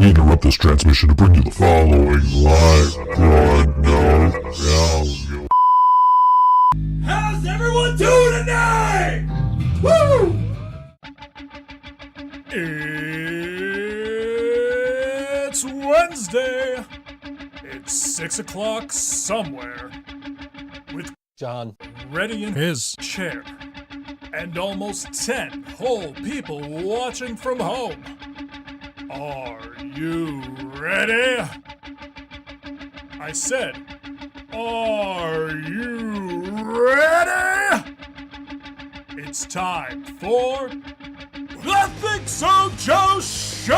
We interrupt this transmission to bring you the following live broadcast. How's everyone doing tonight? Woo! It's Wednesday. It's 6 o'clock somewhere. With John ready in his chair. And almost 10 whole people watching from home. Are you ready? I said, are you ready? It's time for the ThinkSoJoE Show!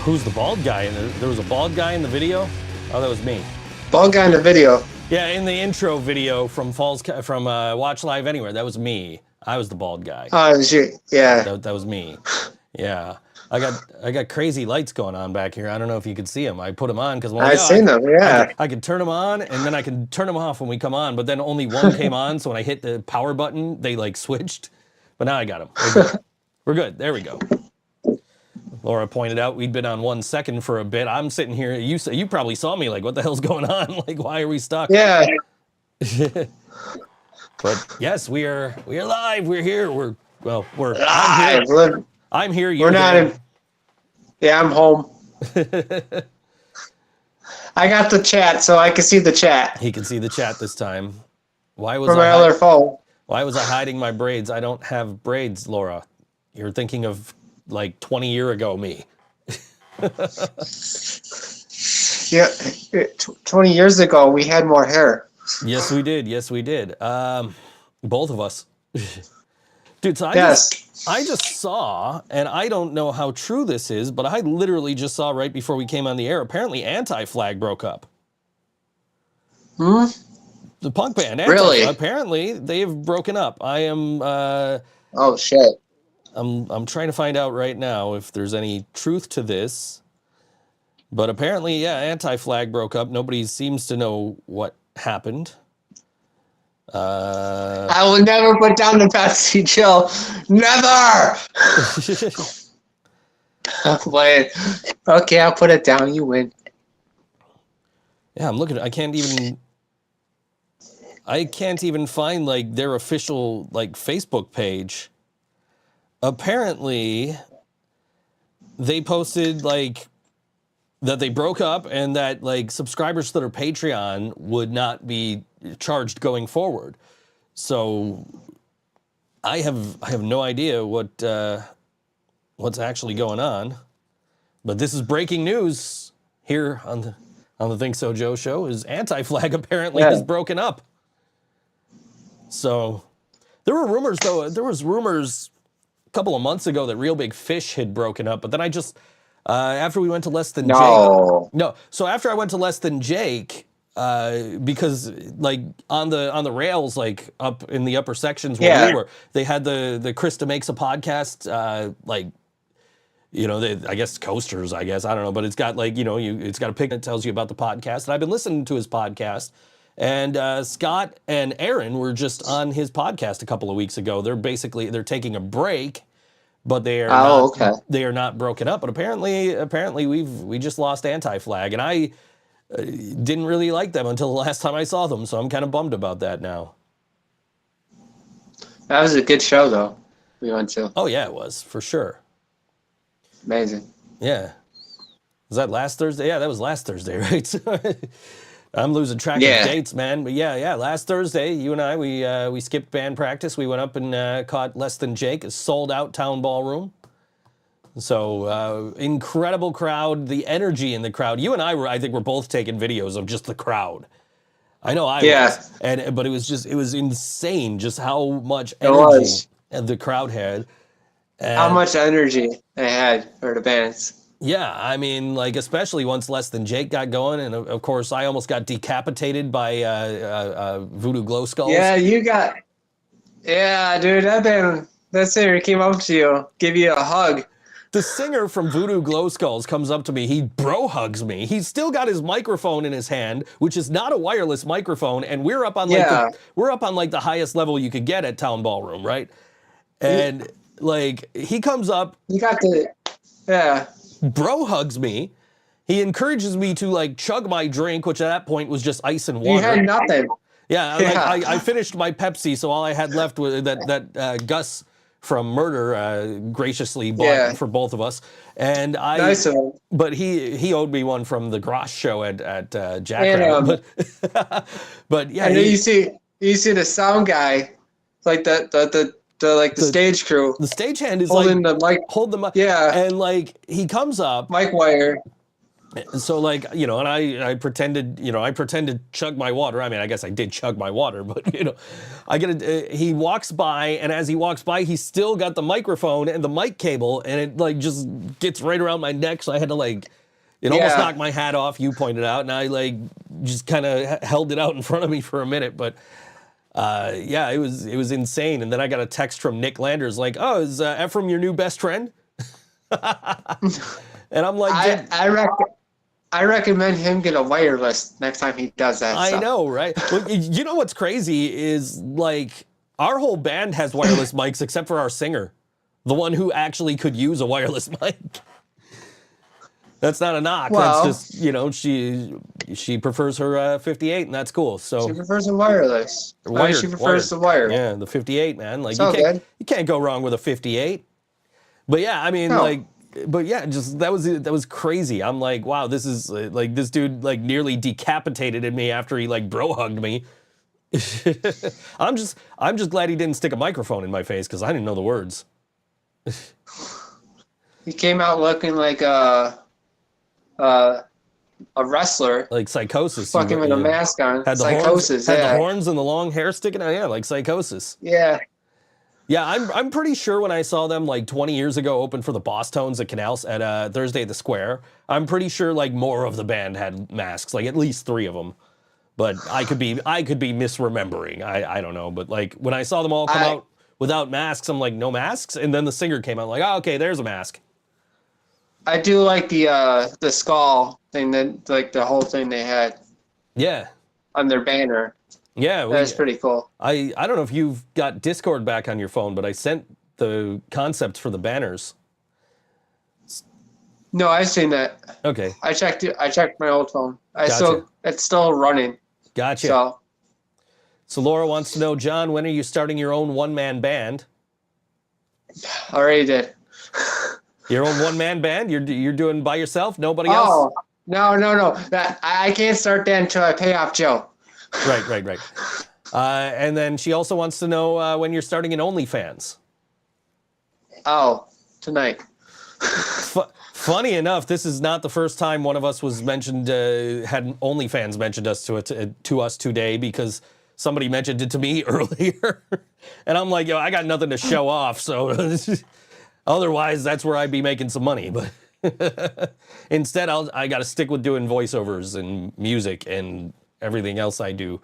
Who's the bald guy? There was a bald guy in the video? Oh, that was me. Bald guy in the video. Yeah, in the intro video from Watch Live Anywhere, that was me. I was the bald guy. Oh, it was you. Yeah. That was me. Yeah. I got crazy lights going on back here. I don't know if you could see them. I put them on because I've seen them. Yeah. I could turn them on and then I can turn them off when we come on. But then only one came on, so when I hit the power button, they like switched. But now I got them. We're good. There we go. Laura pointed out we'd been on 1 second for a bit. I'm sitting here. You probably saw me like, what the hell's going on? Like, why are we stuck? Yeah. But yes, we are live. We're here. We're Live. I'm here. We're not in. Yeah, I'm home. I got the chat, so I can see the chat. He can see the chat this time. Why was from my other phone? Why was I hiding my braids? I don't have braids, Laura. You're thinking of like 20 years ago me. Yeah, 20 years ago we had more hair. Yes, we did. Yes, we did. Both of us. Dude, so I just saw, and I don't know how true this is, but I literally just saw right before we came on the air, apparently Anti-Flag broke up. Hmm? The punk band. Really? Apparently, they've broken up. I am... oh, shit. I'm trying to find out right now if there's any truth to this. But apparently, yeah, Anti-Flag broke up. Nobody seems to know what happened. I will never put down the Pepsi chill. Never! I'm playing. Okay, I'll put it down. You win. Yeah, I'm looking. I can't even find like their official like Facebook page. Apparently, they posted like that they broke up and that like subscribers to their Patreon would not be charged going forward. So I have no idea what's actually going on. But this is breaking news here on the ThinkSoJoE show. Is Anti-Flag apparently has broken up. So there were rumors though. There was rumors a couple of months ago that Real Big Fish had broken up, but then I just after we went to Less Than Jake. No. So after I went to Less Than Jake, because like on the rails, like up in the upper sections where we were, they had the Krista Makes a Podcast, like, you know, I guess coasters, I don't know, but it's got like, you know, it's got a pic that tells you about the podcast. And I've been listening to his podcast. And Scott and Aaron were just on his podcast a couple of weeks ago. They're taking a break, but they are they are not broken up. But apparently we just lost Anti-Flag, and I didn't really like them until the last time I saw them. So I'm kind of bummed about that now. That was a good show, though. We went to. Oh yeah, it was for sure. Amazing. Yeah. Was that last Thursday? Yeah, that was last Thursday, right? I'm losing track of dates, man. But yeah, last Thursday, you and I, we skipped band practice. We went up and caught Less Than Jake, a sold-out town ballroom. So, incredible crowd, the energy in the crowd. You and I think we're both taking videos of just the crowd. I know I was. But it was insane just how much energy the crowd had. And how much energy they had for the bands. Yeah, I mean, like, especially once Less Than Jake got going, and of course, I almost got decapitated by Voodoo Glow Skulls. Yeah, dude, that singer came up to you, give you a hug. the singer from Voodoo Glow Skulls comes up to me. He bro hugs me. He's still got his microphone in his hand, which is not a wireless microphone, and we're up on like the highest level you could get at Town Ballroom, right? And like he comes up, You got the bro hugs me. He encourages me to like chug my drink, which at that point was just ice and water. You had nothing. Yeah, like, I finished my Pepsi, so all I had left was that Gus from Murder graciously bought for both of us, and Nice. But he owed me one from the Grosh show at Jack. But yeah, and then you see the sound guy, like the stage crew. The stagehand is holding like the mic. Hold the mic. Yeah. And like he comes up. Mic wire. So like, you know, and I pretended to chug my water. I mean, I guess I did chug my water, but you know, he walks by, and as he walks by, he's still got the microphone and the mic cable, and it like just gets right around my neck. So I had to like, it almost knocked my hat off. You pointed out, and I like just kind of held it out in front of me for a minute, but yeah, it was insane. And then I got a text from Nick Landers like, "Oh, is Ephraim your new best friend?" And I'm like, I recommend him get a wireless next time he does that. I know, right? Well, you know what's crazy is like our whole band has wireless mics except for our singer, the one who actually could use a wireless mic. That's not a knock. Well, that's just, you know, she prefers her 58, and that's cool. So she prefers a wireless. She prefers the wire. Yeah, the 58, man. Like you can't go wrong with a 58. But yeah, I mean, but yeah, just that was crazy. I'm like, wow, this is like this dude like nearly decapitated me after he like bro hugged me. I'm just glad he didn't stick a microphone in my face because I didn't know the words. He came out looking like a wrestler, like Psychosis, fucking with a mask on. Had the Psychosis, horns, had the horns and the long hair sticking out. Yeah, like Psychosis. Yeah. Yeah, I'm pretty sure when I saw them like 20 years ago open for the Boss Tones at Canals at Thursday at the Square, I'm pretty sure like more of the band had masks, like at least 3 of them. But I could be misremembering. I don't know. But like when I saw them all come out without masks, I'm like, no masks? And then the singer came out like, oh, okay, there's a mask. I do like the skull thing, that like the whole thing they had. Yeah. On their banner. Yeah, that's pretty cool. I don't know if you've got Discord back on your phone, but I sent the concepts for the banners. No, I've seen that. Okay. I checked it. I checked my old phone. It's still running. Gotcha. So Laura wants to know, John, when are you starting your own one-man band? Already did. Your own one-man band? You're doing by yourself? Nobody else? Oh, no. I can't start that until I pay off Joe. Right. And then she also wants to know when you're starting an OnlyFans. Oh, tonight. Funny enough, this is not the first time one of us was mentioned, had OnlyFans mentioned us to us today, because somebody mentioned it to me earlier. And I'm like, yo, I got nothing to show off, so otherwise that's where I'd be making some money. But instead, I got to stick with doing voiceovers and music and everything else I do.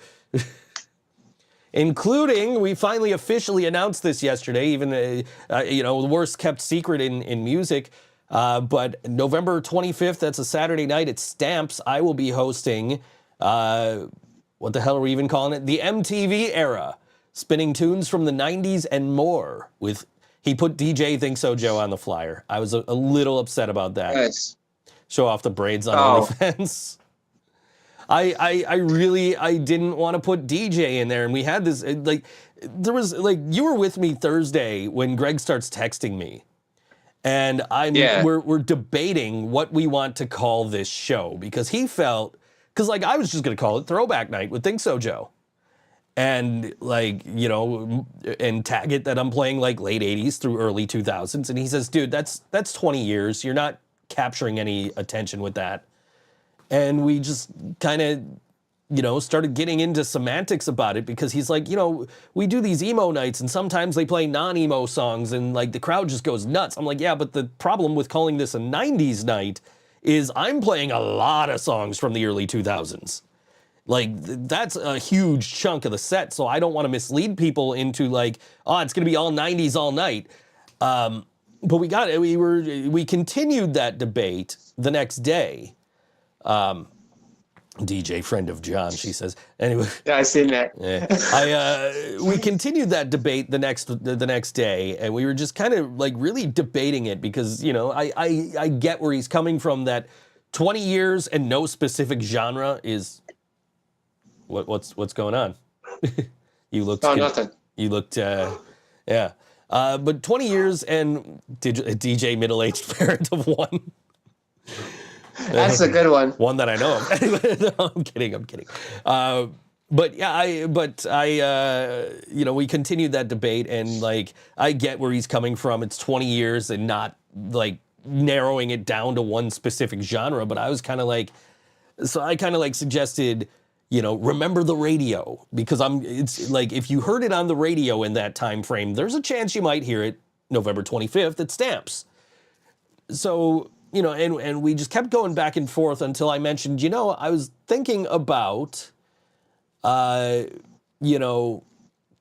Including, we finally officially announced this yesterday, even, the worst kept secret in music. But November 25th, that's a Saturday night at Stamps, I will be hosting, what the hell are we even calling it? The MTV era, spinning tunes from the 90s and more. He put DJ ThinkSoJoE on the flyer. I was a little upset about that. Nice. Show off the braids on OnlyFans. I didn't want to put DJ in there, and we had this, you were with me Thursday when Greg starts texting me, and we're debating what we want to call this show, because I was just going to call it Throwback Night with ThinkSoJoE, and and tag it that I'm playing like late 80s through early 2000s, and he says, dude, that's 20 years, you're not capturing any attention with that. And we just kind of, started getting into semantics about it, because he's like, we do these emo nights and sometimes they play non-emo songs and like the crowd just goes nuts. I'm like, yeah, but the problem with calling this a 90s night is I'm playing a lot of songs from the early 2000s. Like that's a huge chunk of the set. So I don't want to mislead people into like, oh, it's going to be all 90s all night. but we continued that debate the next day. DJ friend of John, she says. Anyway. Yeah, I seen that. Yeah. We continued that debate the next day, and we were just kind of like really debating it because, you know, I get where he's coming from, that 20 years and no specific genre is what's going on? You looked nothing. You looked yeah. But 20 years and DJ middle-aged parent of one. That's a good one. One that I know of. No, I'm kidding. But I, you know, we continued that debate, and like, I get where he's coming from. It's 20 years and not like narrowing it down to one specific genre. But I was kind of like, suggested, you know, remember the radio, because it's like, if you heard it on the radio in that time frame, there's a chance you might hear it November 25th at Stamps. So, you know, and we just kept going back and forth until I mentioned, you know, I was thinking about, you know,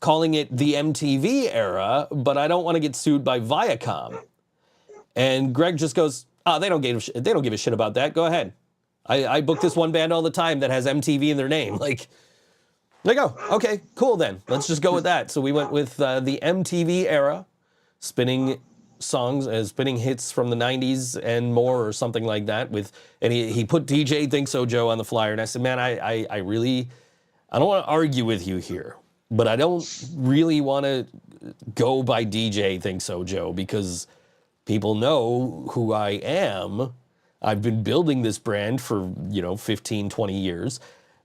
calling it the MTV era, but I don't want to get sued by Viacom. And Greg just goes, they don't give a shit about that. Go ahead. I book this one band all the time that has MTV in their name. Like, there you go. Okay, cool then. Let's just go with that. So we went with the MTV era, spinning hits from the 90s and more, or something like that. And he put DJ ThinkSoJoE on the flyer, and I said, man, I don't want to argue with you here, but I don't really want to go by DJ ThinkSoJoE, because people know who I am. I've been building this brand for, you know, 15, 20 years.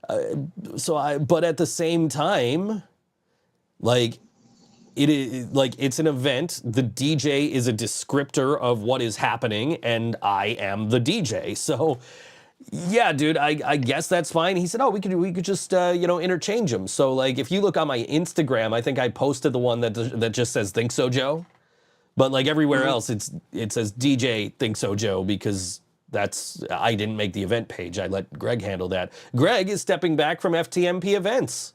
But at the same time, like, it is like, it's an event. The DJ is a descriptor of what is happening, and I am the DJ. So, yeah, dude, I guess that's fine. He said, we could just you know, interchange them. So, like, if you look on my Instagram, I think I posted the one that just says ThinkSoJoE, but like everywhere else, it says DJ ThinkSoJoE, because I didn't make the event page. I let Greg handle that. Greg is stepping back from FTMP events.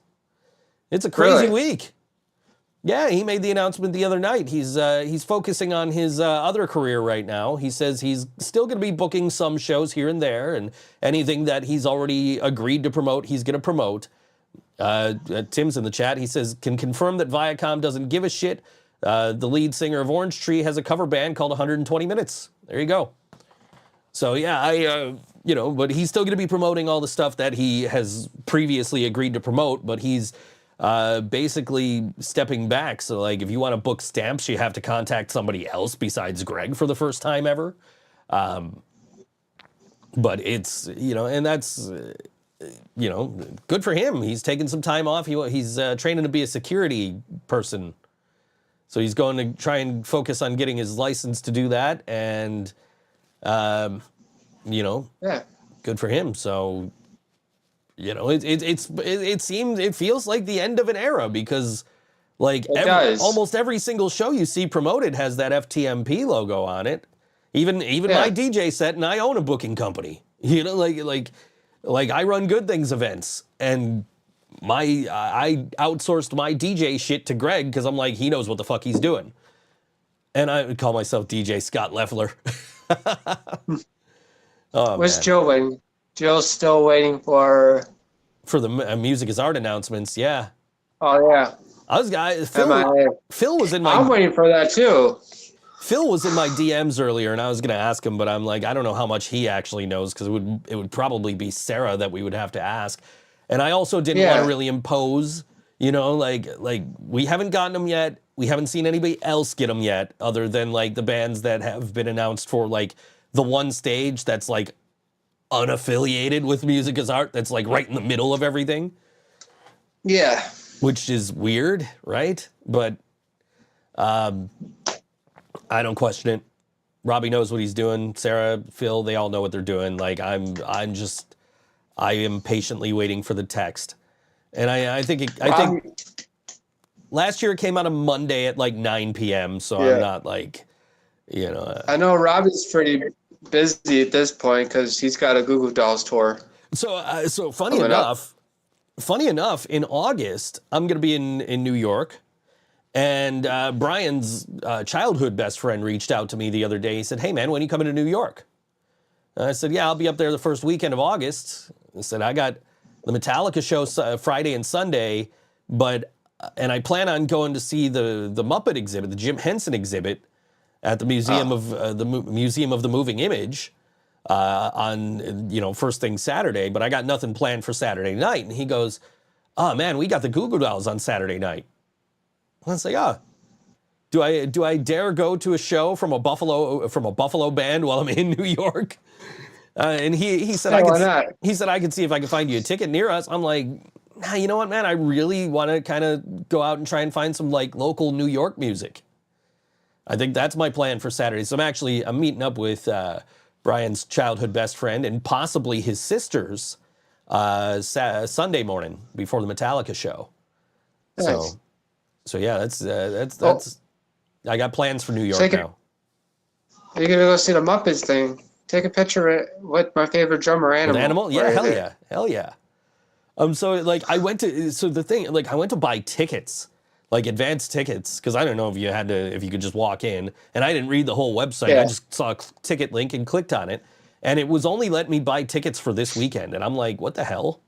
It's a crazy week. Yeah, he made the announcement the other night. He's focusing on his other career right now. He says he's still going to be booking some shows here and there, and anything that he's already agreed to promote, he's going to promote. Tim's in the chat. He says, can confirm that Viacom doesn't give a shit. The lead singer of Orange Tree has a cover band called 120 Minutes. There you go. So yeah, you know, but he's still going to be promoting all the stuff that he has previously agreed to promote, but he's basically stepping back. So like, if you want to book Stamps, you have to contact somebody else besides Greg for the first time ever. But it's, you know, and that's, you know, good for him. He's taking some time off. He's training to be a security person. So he's going to try and focus on getting his license to do that. And, you know, good for him. So, you know, it feels like the end of an era, because like almost every single show you see promoted has that FTMP logo on it. Even my DJ set, and I own a booking company. You know, like I run Good Things events, and I outsourced my DJ shit to Greg, because I'm like, he knows what the fuck he's doing. And I would call myself DJ Scott Leffler. Where's Joe waiting? Joe's still waiting for the Music is Art announcements. Yeah. Oh yeah. Phil was in my. I'm waiting for that too. Phil was in my DMs earlier, and I was going to ask him, but I'm like, I don't know how much he actually knows, because it would probably be Sarah that we would have to ask. And I also didn't want to really impose, you know, like we haven't gotten them yet. We haven't seen anybody else get them yet, other than like the bands that have been announced for like the one stage that's like unaffiliated with Music is Art, that's like right in the middle of everything. Yeah. Which is weird, right? But I don't question it. Robbie knows what he's doing. Sarah, Phil, they all know what they're doing. Like I am patiently waiting for the text. And I think last year it came out on Monday at like 9 p.m. So I'm not like, you know. I know Robbie's pretty busy at this point, because he's got a Goo Goo Dolls tour. So funny enough, in August I'm going to be in New York. And Brian's childhood best friend reached out to me the other day. He said, "Hey, man, when are you coming to New York?" And I said, "Yeah, I'll be up there the first weekend of August." He said, "I got the Metallica show Friday and Sunday, and I plan on going to see the Muppet exhibit, the Jim Henson exhibit, at the Museum of Museum of the Moving Image on first thing Saturday. But I got nothing planned for Saturday night." And he goes, "Oh man, we got the Goo Goo Dolls on Saturday night." I was like, do I dare go to a show from a Buffalo band while I'm in New York? And he said, he said I could see if I could find you a ticket near us. I'm like, nah, you know what, man? I really want to kind of go out and try and find some like local New York music. I think that's my plan for Saturday. So I'm meeting up with Brian's childhood best friend and possibly his sisters Sunday morning before the Metallica show. Nice. So yeah, that's. I got plans for New York now. Are you gonna go see the Muppets thing? Take a picture with my favorite drummer, Animal. With Animal? Yeah, hell yeah. So like I went to buy tickets, like advanced tickets, because I don't know if you could just walk in, and I didn't read the whole website. Yeah. I just saw a ticket link and clicked on it, and it was only letting me buy tickets for this weekend, and I'm like, what the hell?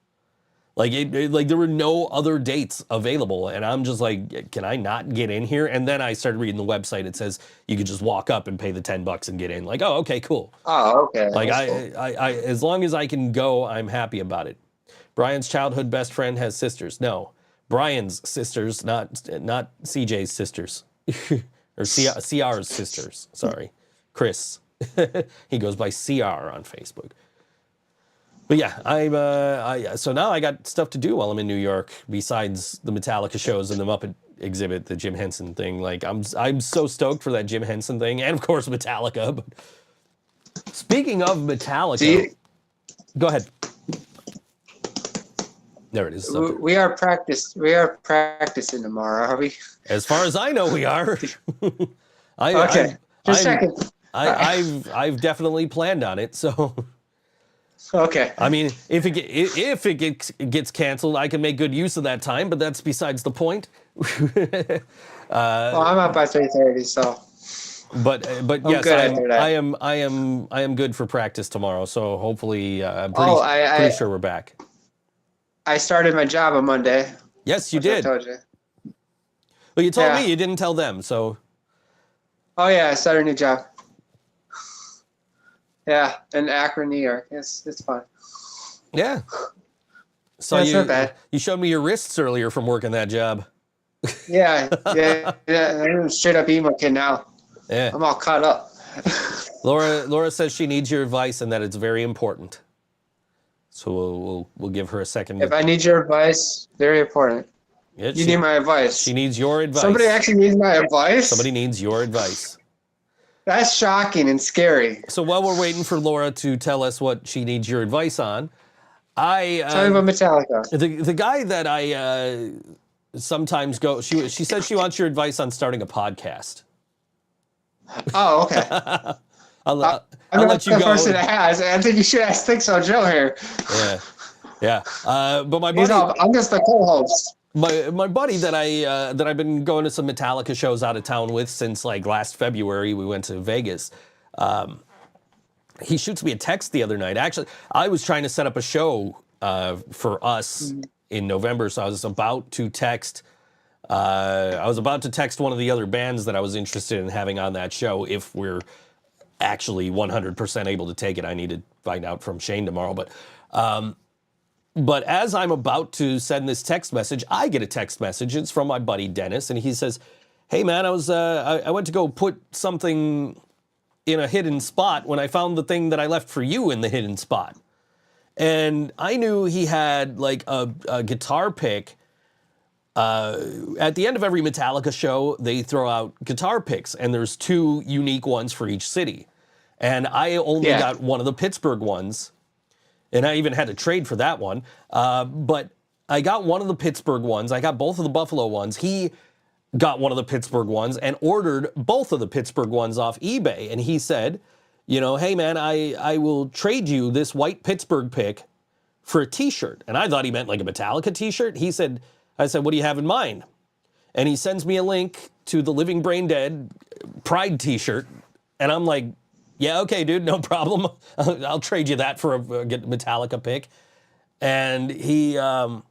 Like there were no other dates available, and I'm just like, can I not get in here? And then I started reading the website. It says you could just walk up and pay the $10 and get in. Like, oh, okay, cool. Oh, okay. Like I as long as I can go, I'm happy about it. Brian's childhood best friend has sisters. No, Brian's sisters, not CJ's sisters, or CR's sisters. Sorry, Chris. He goes by CR on Facebook. But yeah, so now I got stuff to do while I'm in New York besides the Metallica shows and the Muppet exhibit, the Jim Henson thing. Like I'm so stoked for that Jim Henson thing, and of course Metallica. But speaking of Metallica, go ahead. There it is. We are practicing tomorrow, are we? As far as I know, we are. Okay. Just a second. I've definitely planned on it, so. Okay. I mean, if it gets canceled, I can make good use of that time, but that's besides the point. Well, I'm up by 3:30, so. But yes, I am good for practice tomorrow. So hopefully, I'm pretty sure we're back. I started my job on Monday. Yes, you did. I told you. Well, you told me, you didn't tell them, so. Oh yeah, I started a new job. Yeah, in Akron, New York. It's fun. Yeah. So it's not bad. You showed me your wrists earlier from working that job. Yeah. I'm a straight up emo kid now. Yeah. I'm all caught up. Laura says she needs your advice and that it's very important. So we'll give her a second. If I need your advice, very important. Yeah, you need my advice. She needs your advice. Somebody actually needs my advice? Somebody needs your advice. That's shocking and scary. So while we're waiting for Laura to tell us what she needs your advice on, tell me about Metallica. The guy that I sometimes go, she says she wants your advice on starting a podcast. Oh, okay. I'll let you go. I'm the person that has. I think you should ask ThinkSoJoE here. Yeah. But my buddy, I'm just the co-host. My buddy that I've been going to some Metallica shows out of town with since like last February. We went to Vegas. He shoots me a text the other night. Actually, I was trying to set up a show for us in November, so I was about to text. I was about to text one of the other bands that I was interested in having on that show if we're actually 100% able to take it. I need to find out from Shane tomorrow, But as I'm about to send this text message, I get a text message. It's from my buddy Dennis, and he says, "Hey man, I went to go put something in a hidden spot when I found the thing that I left for you in the hidden spot." And I knew he had like a guitar pick. At the end of every Metallica show, they throw out guitar picks, and there's 2 unique ones for each city. And I only got one of the Pittsburgh ones. And I even had to trade for that one. But I got one of the Pittsburgh ones. I got both of the Buffalo ones. He got one of the Pittsburgh ones and ordered both of the Pittsburgh ones off eBay. And he said, hey, man, I will trade you this white Pittsburgh pick for a T-shirt. And I thought he meant like a Metallica T-shirt. I said, what do you have in mind? and he sends me a link to the Living Brain Dead Pride t-shirt, and I'm like, yeah, okay, dude, no problem. I'll trade you that for a Metallica pick. And he, so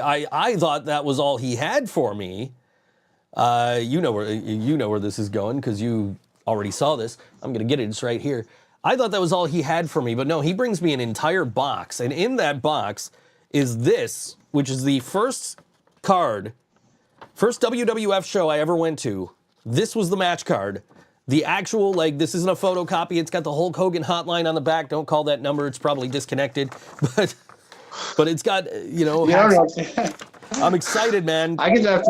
I thought that was all he had for me. You know where this is going because you already saw this. I'm gonna get it. It's right here. I thought that was all he had for me, but no, he brings me an entire box, and in that box is this, which is the first WWF show I ever went to. This was the match card. The actual, like, this isn't a photocopy. It's got the Hulk Hogan hotline on the back. Don't call that number. It's probably disconnected. But it's got, you know. I'm excited, man. I can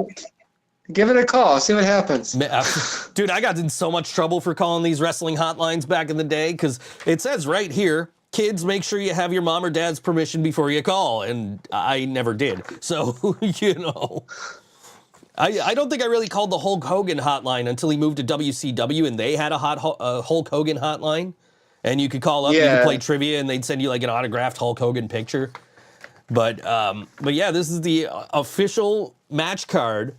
give it a call. See what happens. Dude, I got in so much trouble for calling these wrestling hotlines back in the day because it says right here, kids, make sure you have your mom or dad's permission before you call. And I never did. So, you know. I don't think I really called the Hulk Hogan hotline until he moved to WCW and they had a Hulk Hogan hotline. And you could call up, you could play trivia, and they'd send you like an autographed Hulk Hogan picture. But yeah, this is the official match card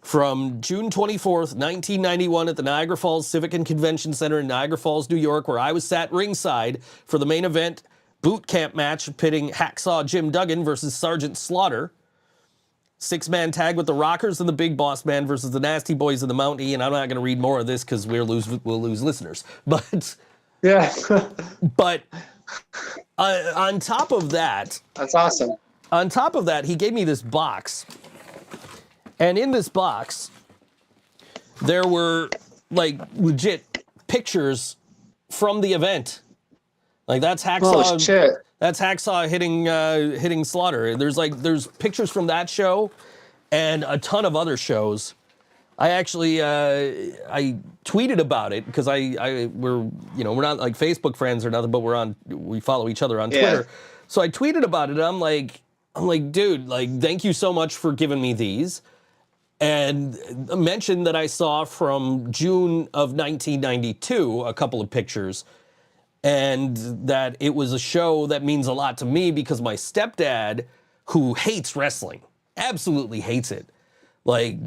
from June 24th, 1991 at the Niagara Falls Civic and Convention Center in Niagara Falls, New York, where I was sat ringside for the main event boot camp match pitting Hacksaw Jim Duggan versus Sergeant Slaughter. 6-man tag with the Rockers and the Big Boss Man versus the Nasty Boys and the Mountie. And I'm not going to read more of this because we'll lose listeners. But yeah. But on top of that, that's awesome. On top of that, he gave me this box, and in this box, there were like legit pictures from the event. Like that's Hacksaw. Oh shit. That's Hacksaw hitting Slaughter. There's pictures from that show and a ton of other shows. I actually I tweeted about it because we're not like Facebook friends or nothing, but we follow each other on Twitter. So I tweeted about it. And I'm like, dude, like, thank you so much for giving me these. And mentioned that I saw from June of 1992 a couple of pictures. And that it was a show that means a lot to me because my stepdad, who hates wrestling, absolutely hates it. Like,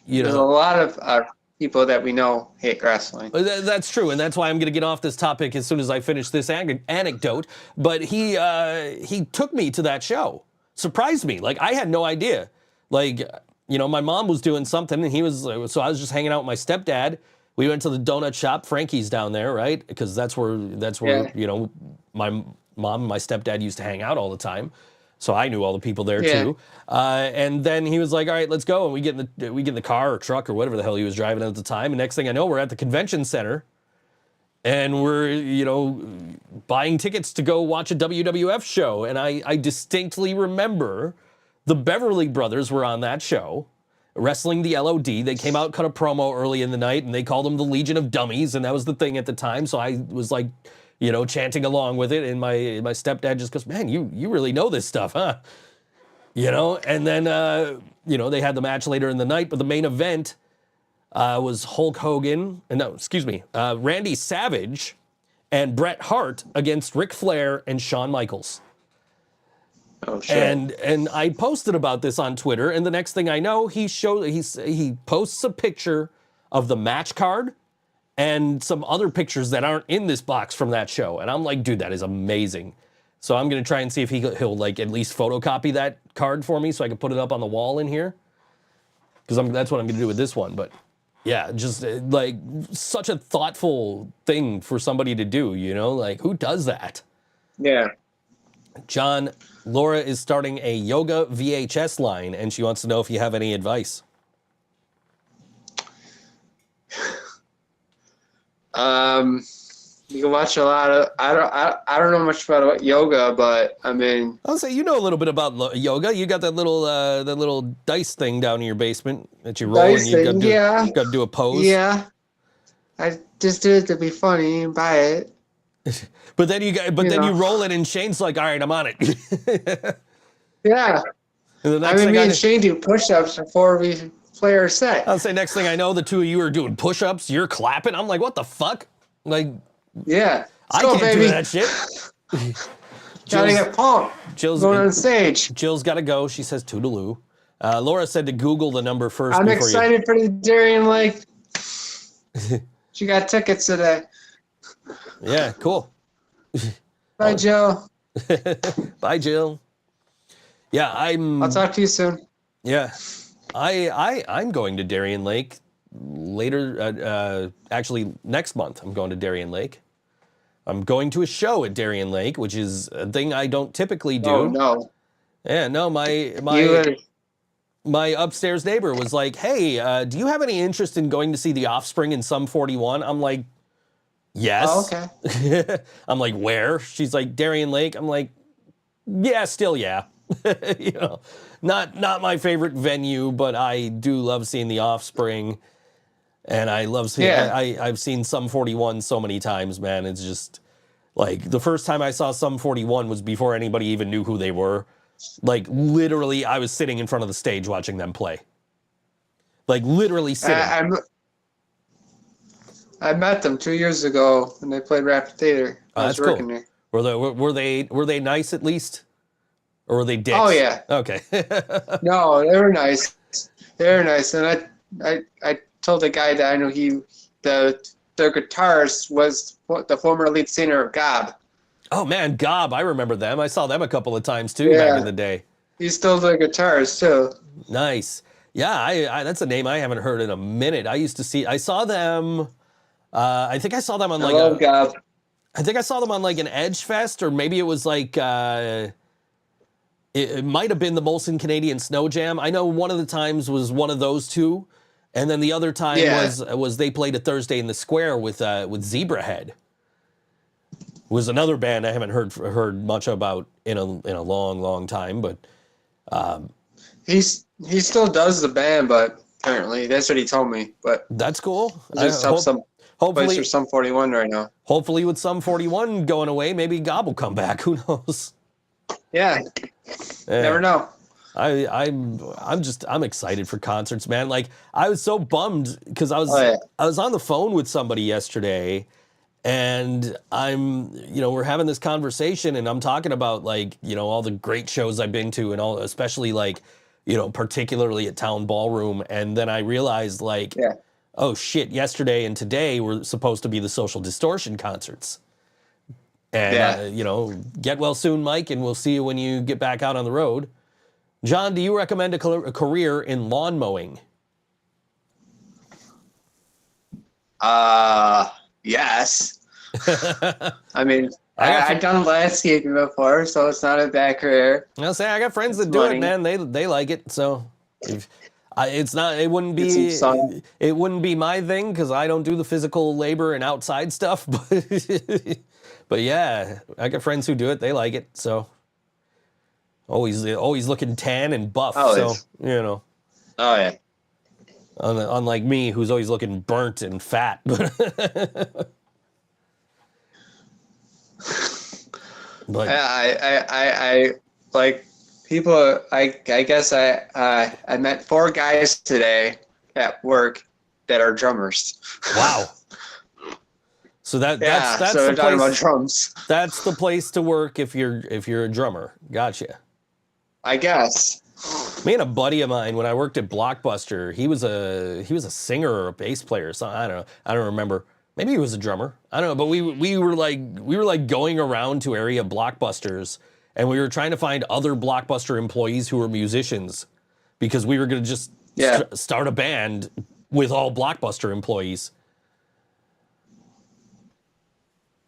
there's a lot of people that we know hate wrestling. That's true, and that's why I'm going to get off this topic as soon as I finish this anecdote. But he took me to that show. Surprised me. Like, I had no idea. Like, my mom was doing something, and so I was just hanging out with my stepdad. We went to the donut shop, Frankie's down there, right? Because that's where my mom and my stepdad used to hang out all the time. So I knew all the people there too. And then he was like, all right, let's go. And we get in the car or truck or whatever the hell he was driving at the time. And next thing I know, we're at the convention center. And we're, buying tickets to go watch a WWF show. And I distinctly remember the Beverly Brothers were on that show. Wrestling the LOD. They came out, cut a promo early in the night, and they called them the Legion of Dummies, and that was the thing at the time. So I was like, chanting along with it, and my stepdad just goes, "Man, you really know this stuff, huh?" And then they had the match later in the night, but the main event was Hulk Hogan, Randy Savage and Bret Hart against Ric Flair and Shawn Michaels. Oh, shit. And I posted about this on Twitter, and the next thing I know, he posts a picture of the match card and some other pictures that aren't in this box from that show. And I'm like, dude, that is amazing. So I'm going to try and see if he'll like at least photocopy that card for me so I can put it up on the wall in here. Because that's what I'm going to do with this one. But yeah, just like such a thoughtful thing for somebody to do, like who does that? Yeah. John, Laura is starting a yoga VHS line, and she wants to know if you have any advice. You can watch a lot of. I don't know much about yoga, but I mean. I'll say you know a little bit about yoga. You got that little dice thing down in your basement that you roll, and you got to do a pose. Yeah, I just do it to be funny and buy it. But then you roll it, and Shane's like, "All right, I'm on it." Yeah. Me and Shane do push-ups before we play our set. I'll say next thing I know, the two of you are doing push-ups. You're clapping. I'm like, "What the fuck?" Like, yeah, I can't do that shit. Gotta get pumped. Jill's going on stage. Jill's got to go. She says toodaloo. Laura said to Google the number first. I'm excited for the Darien Lake. She got tickets today. Yeah, cool. Bye, Joe. Bye, Jill. Yeah, I'll talk to you soon. Yeah, I'm going to Darien Lake later. Actually, next month I'm going to Darien Lake. I'm going to a show at Darien Lake, which is a thing I don't typically do. Oh no. Yeah, no, my upstairs neighbor was like, "Hey, do you have any interest in going to see The Offspring in Sum 41?" I'm like, "Yes." Oh, okay. I'm like, "Where?" She's like, "Darien Lake." I'm like, "Yeah, still yeah." You know, not my favorite venue, but I do love seeing The Offspring, and I love seeing. Yeah. I've seen Sum 41 so many times, man. It's just like the first time I saw Sum 41 was before anybody even knew who they were. Like literally, I was sitting in front of the stage watching them play. Like literally sitting. I met them 2 years ago when they played Rapid Theater. I was working there. Were they nice at least? Or were they dicks? Oh yeah. Okay. No, they were nice. They were nice, and I told the guy that I knew their guitarist was the former lead singer of Gob. Oh man, Gob, I remember them. I saw them a couple of times too back in the day. He's still the guitarist too. Nice. Yeah, I that's a name I haven't heard in a minute. I saw them. I think I saw them on Gob. I think I saw them on like an Edge Fest, or maybe it was like. It might have been the Molson Canadian Snow Jam. I know one of the times was one of those two, and then the other time was they played a Thursday in the Square with Zebrahead. Was another band I haven't heard much about in a long time, but he still does the band, but apparently that's what he told me. But that's cool. Just some hopefully place for Sum 41 right now. Hopefully, with Sum 41 going away, maybe Gob will come back. Who knows? Yeah. Never know. I'm excited for concerts, man. Like I was so bummed because I was on the phone with somebody yesterday, and we're having this conversation, and I'm talking about like all the great shows I've been to, and all, especially like particularly at Town Ballroom, and then I realized like, oh shit, yesterday and today were supposed to be the Social Distortion concerts. And, get well soon, Mike, and we'll see you when you get back out on the road. John, do you recommend a career in lawn mowing? Yes. I mean, I've done landscaping before, so it's not a bad career. I'll say I got friends that do it, man. They like it, so it wouldn't be my thing because I don't do the physical labor and outside stuff, but yeah, I got friends who do it. They like it, so always looking tan and buff. Oh yeah. Unlike me, who's always looking burnt and fat. But I like people. I guess I met 4 guys today at work that are drummers. Wow. So that's so they're talking about drums. That's the place to work if you're a drummer. Gotcha. I guess. Me and a buddy of mine, when I worked at Blockbuster, he was a singer or a bass player. So I don't know. I don't remember. Maybe he was a drummer. I don't know. But we were like going around to area Blockbusters, and we were trying to find other Blockbuster employees who were musicians, because we were going to just start a band with all Blockbuster employees.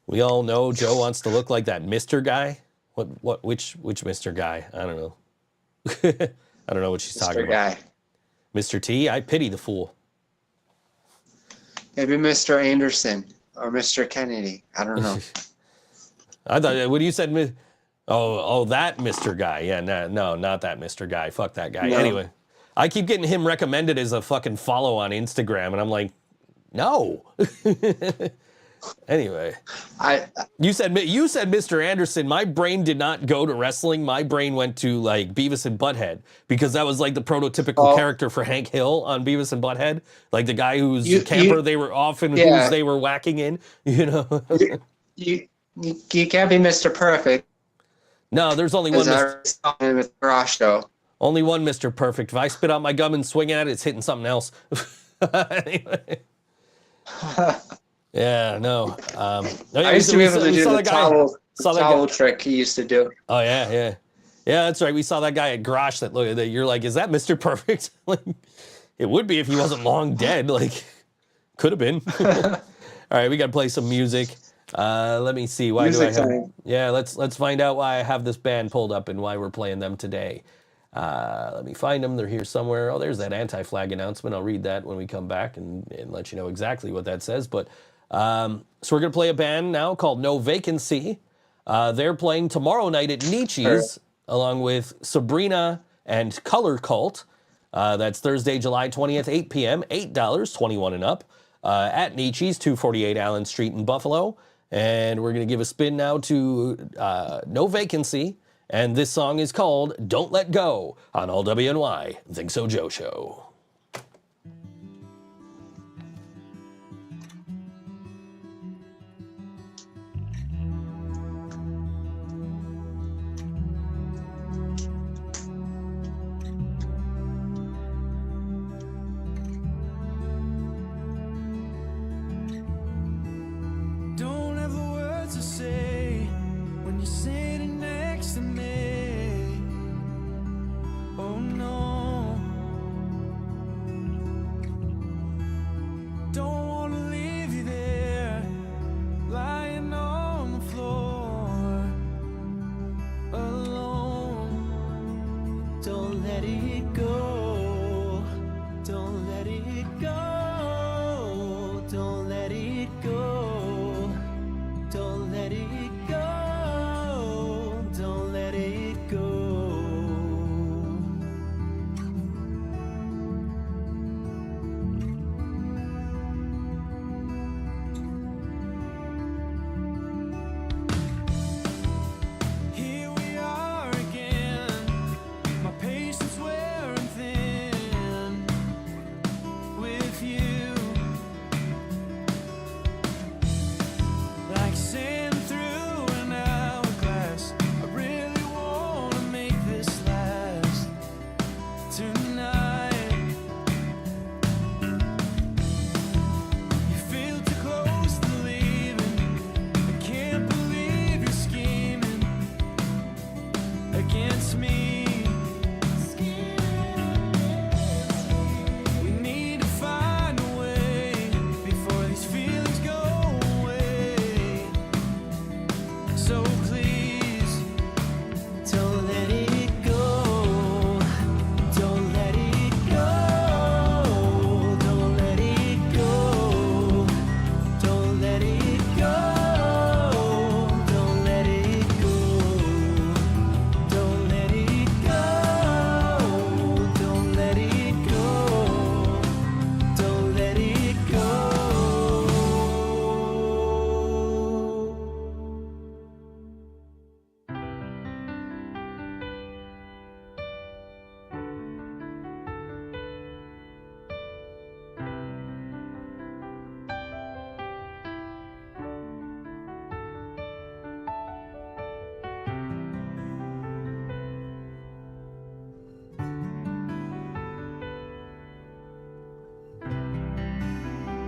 We all know Joe wants to look like that Mr. guy. Which Mr. guy? I don't know. I don't know what she's talking about. Mr. T? I pity the fool. Maybe Mr. Anderson or Mr. Kennedy. I don't know. I thought when you said, that Mr. guy. Yeah, no, not that Mr. guy. Fuck that guy. No. Anyway, I keep getting him recommended as a fucking follow on Instagram, and I'm like, no. Anyway, you said Mr. Anderson. My brain did not go to wrestling. My brain went to like Beavis and Butthead, because that was like the prototypical character for Hank Hill on Beavis and Butthead, like the guy whose camper they were off and whose they were whacking in. You can't be Mr. Perfect. No, there's only one. With Rosh, though. Only one Mr. Perfect. If I spit out my gum and swing at it, it's hitting something else. Anyway. Yeah, no. I used to be able to do the towel trick he used to do. Oh, yeah, yeah. Yeah, that's right. We saw that guy at Grosh that you're like, is that Mr. Perfect? Like, it would be if he wasn't long dead. Like, could have been. All right, we got to play some music. Let me see. Why music do I have? time. Yeah, let's find out why I have this band pulled up and why we're playing them today. Let me find them. They're here somewhere. Oh, there's that anti-flag announcement. I'll read that when we come back and let you know exactly what that says. But so we're going to play a band now called No Vacancy. They're playing tomorrow night at Nietzsche's along with Sabrina and Color Cult. That's Thursday, July 20th, 8 p.m., $8, 21 and up, at Nietzsche's, 248 Allen Street in Buffalo. And we're going to give a spin now to No Vacancy. And this song is called Don't Let Go on All WNY, ThinkSoJoE Show. Don't have the words to say when you're sitting next to me. Oh no. Don't wanna leave you there, lying on the floor, alone. Don't let it go. Don't let it go. Don't let it go. Don't let it go. Don't let it go. Here we are again. My patience wearing thin with you. Like sand through an hourglass. I really wanna make this last tonight. You feel too close to leaving. I can't believe you're scheming against me. We need to find a way before these feelings go away. So please, don't let it go. Don't let it go. Don't let it go. Don't let it go. Don't let it go. Don't let it go. Don't let it go. Don't let it go. Don't let it go. Don't let it go. Don't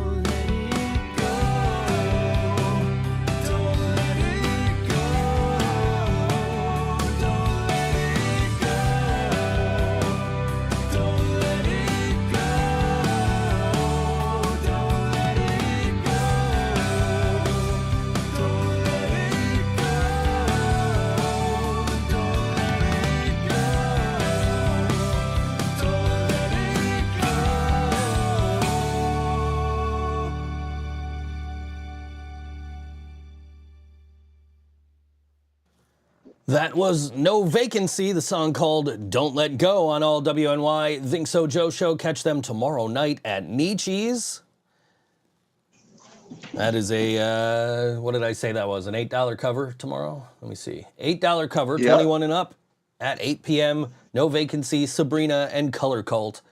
let it go. Don't let it go. Don't let it go. Don't let it go. Don't let it go. Don't let it go. That was No Vacancy, the song called Don't Let Go on All WNY, ThinkSoJoE Show. Catch them tomorrow night at Nietzsche's. That is a, what did I say that was? An $8 cover tomorrow? Let me see. $8 cover, Yep. 21 and up at 8 p.m. No Vacancy, Sabrina, and Color Cult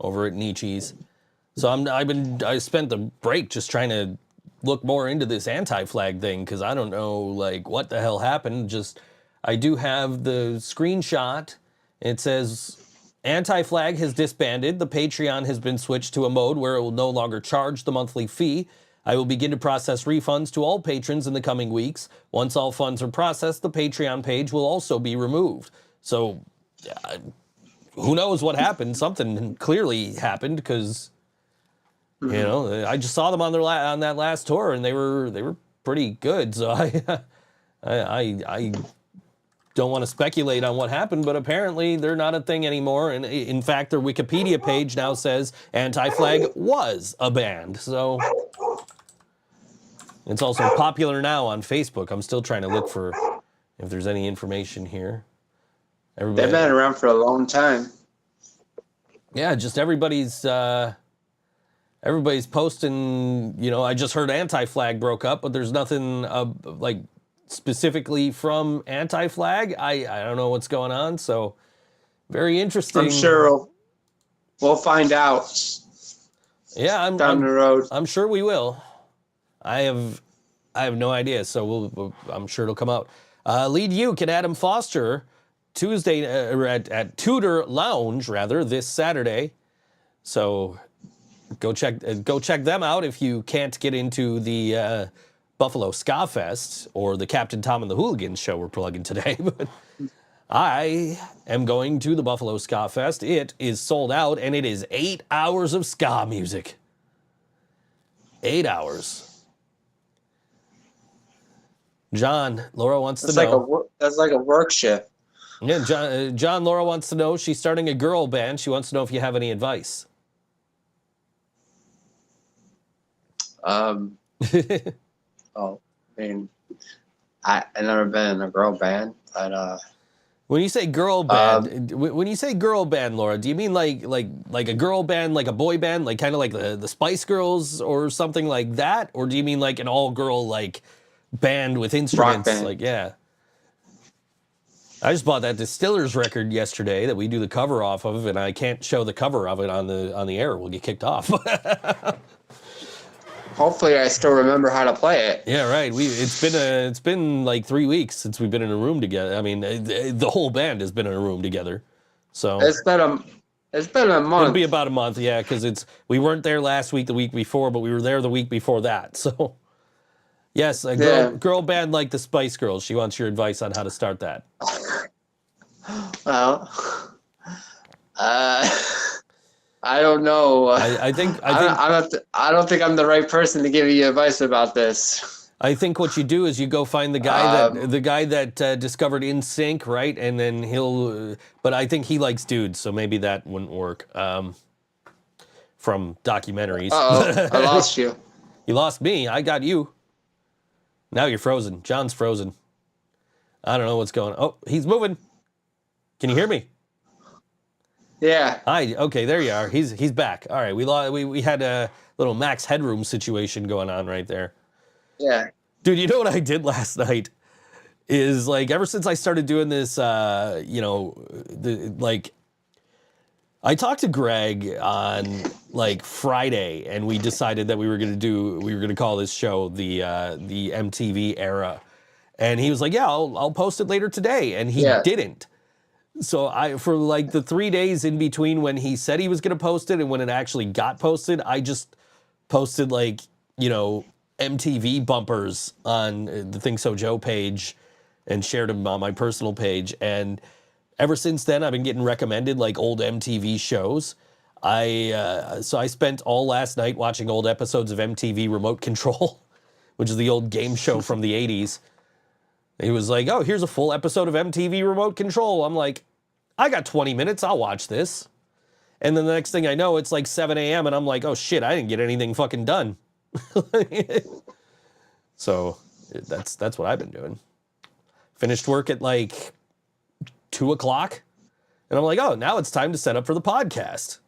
over at Nietzsche's. So I spent the break just trying to look more into this anti-flag thing because I don't know like what the hell happened. Just I do have the screenshot. It says anti-flag has disbanded. The Patreon has been switched to a mode where it will no longer charge the monthly fee. I will begin to process refunds to all patrons in the coming weeks. Once all funds are processed, the Patreon page will also be removed. So who knows what happened? Something clearly happened because you know I just saw them on their on that last tour and they were pretty good. So I don't want to speculate on what happened, but apparently they're not a thing anymore. And in fact, their Wikipedia page now says Anti-Flag was a band. So it's also popular now on Facebook. I'm still trying to look for if there's any information here. They've been around for a long time. Yeah, just everybody's posting, you know, I just heard Anti-Flag broke up, but there's nothing like specifically from Anti-Flag. I don't know what's going on, so very interesting. I'm sure we'll find out. Yeah, down the road. I'm sure we will. I have no idea, so I'm sure it'll come out. Lead Uke and Adam Foster Tuesday at Tudor Lounge this Saturday. So go check them out if you can't get into the Buffalo Ska Fest or the Captain Tom and the Hooligans show we're plugging today. But I am going to the Buffalo Ska Fest. It is sold out, and it is 8 hours of ska music. 8 hours. John, Laura wants to know. That's like a work shift. Yeah, John, Laura wants to know. She's starting a girl band. She wants to know if you have any advice. Oh, I mean, I've never been in a girl band, but when you say girl band, Laura, do you mean like a girl band, like a boy band, like kind of like the Spice Girls or something like that, or do you mean like an all girl like band with instruments? Rock band. Like yeah. I just bought that Distillers record yesterday that we do the cover off of, and I can't show the cover of it on the air. We'll get kicked off. Hopefully, I still remember how to play it. Yeah, right. It's been like 3 weeks since we've been in a room together. I mean, the whole band has been in a room together. So it's been a month. It'll be about a month, yeah, because we weren't there last week, the week before, but we were there the week before that. So yes, a girl band like the Spice Girls. She wants your advice on how to start that. Well, I don't know. I don't think I'm the right person to give you advice about this. I think what you do is you go find the guy that discovered NSYNC, right? And then but I think he likes dudes, so maybe that wouldn't work. From documentaries. Uh-oh, I lost you. You lost me. I got you. Now you're frozen. John's frozen. I don't know what's going on. Oh, he's moving. Can you hear me? Yeah. Hi. Okay, there you are. He's back. All right. We had a little max headroom situation going on right there. Yeah. Dude, you know what I did last night? Is like ever since I started doing this, I talked to Greg on like Friday, and we decided that we were gonna call this show the MTV era, and he was like, "Yeah, I'll post it later today," and he didn't. So for like the 3 days in between when he said he was gonna post it and when it actually got posted, I just posted like MTV bumpers on the ThinkSoJoE page and shared them on my personal page, and ever since then, I've been getting recommended like old MTV shows. So I spent all last night watching old episodes of MTV Remote Control, which is the old game show from the 80s. He was like, "Oh, here's a full episode of MTV Remote Control." I'm like, I got 20 minutes. I'll watch this. And then the next thing I know, it's like 7 a.m. and I'm like, oh shit, I didn't get anything fucking done. So that's what I've been doing. Finished work at like 2 o'clock, and I'm like, oh, now it's time to set up for the podcast.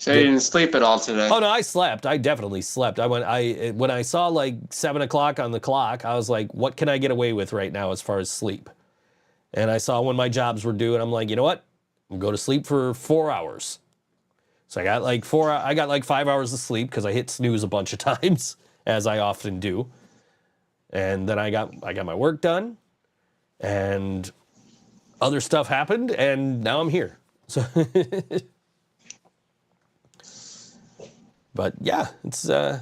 So you didn't sleep at all today? Oh no, I slept. I definitely slept. When I saw like 7 o'clock on the clock, I was like, what can I get away with right now as far as sleep? And I saw when my jobs were due, and I'm like, you know what? I'm going to go to sleep for 4 hours. So I got like 5 hours of sleep because I hit snooze a bunch of times, as I often do. And then I got my work done, and other stuff happened, and now I'm here. So. But yeah, the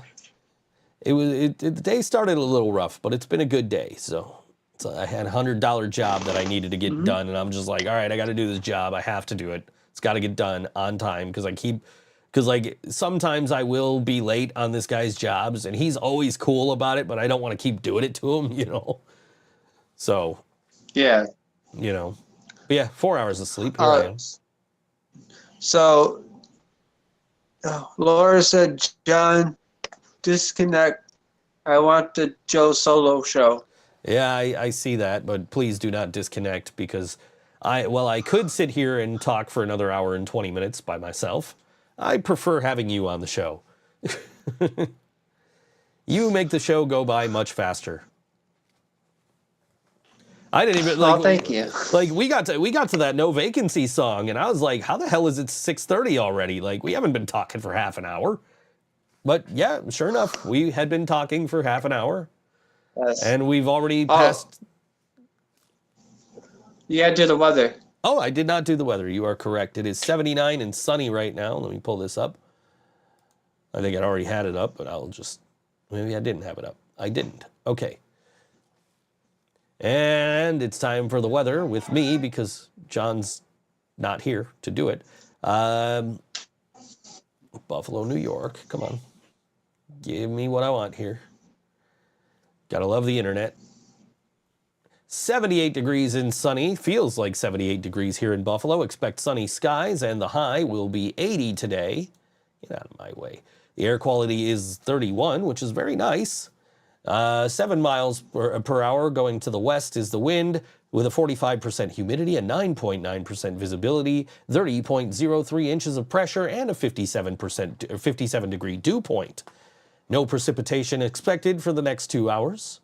day started a little rough, but it's been a good day. So I had a $100 job that I needed to get done, and I'm just like, all right, I got to do this job. I have to do it. It's got to get done on time because like sometimes I will be late on this guy's jobs, and he's always cool about it, but I don't want to keep doing it to him, So yeah, but yeah, 4 hours of sleep. Here I am. So. Laura said, John, disconnect. I want the Joe solo show. Yeah, I see that, but please do not disconnect because I could sit here and talk for another hour and 20 minutes by myself. I prefer having you on the show. You make the show go by much faster. I didn't even thank you. Like we got to that No Vacancy song, and I was like, how the hell is it 6:30 already? Like we haven't been talking for half an hour. But yeah, sure enough, we had been talking for half an hour. Yes. And we've already passed. You gotta do the weather. Oh, I did not do the weather. You are correct. It is 79 and sunny right now. Let me pull this up. I think I already had it up, but maybe I didn't have it up. I didn't. Okay. And it's time for the weather with me because John's not here to do it. Buffalo, New York. Come on. Give me what I want here. Gotta love the internet. 78 degrees and sunny. Feels like 78 degrees here in Buffalo. Expect sunny skies, and the high will be 80 today. Get out of my way. The air quality is 31, which is very nice. 7 miles per hour going to the west is the wind with a 45% humidity, a 9.9% visibility, 30.03 inches of pressure, and a 57 degree dew point. No precipitation expected for the next 2 hours.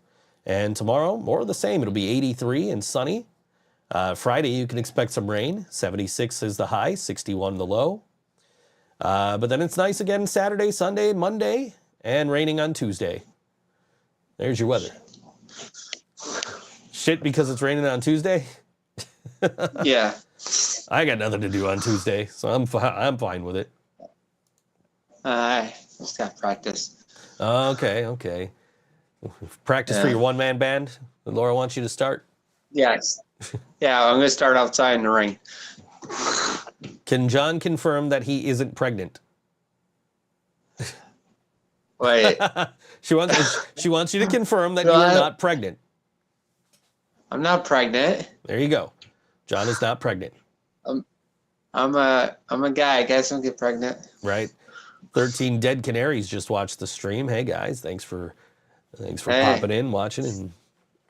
And tomorrow, more of the same. It'll be 83 and sunny. Friday, you can expect some rain. 76 is the high, 61 the low. But then it's nice again Saturday, Sunday, Monday, and raining on Tuesday. There's your weather. Shit because it's raining on Tuesday? Yeah. I got nothing to do on Tuesday, so I'm fine with it. I just got practice. Okay. Practice for your one-man band that Laura wants you to start? Yes. Yeah, I'm going to start outside in the rain. Can John confirm that he isn't pregnant? Wait. She wants you to confirm that you are not pregnant. I'm not pregnant. There you go. John is not pregnant. I'm a guy. I guess I don't get pregnant. Right. 13 Dead Canaries just watched the stream. Hey guys, thanks for popping in, watching, and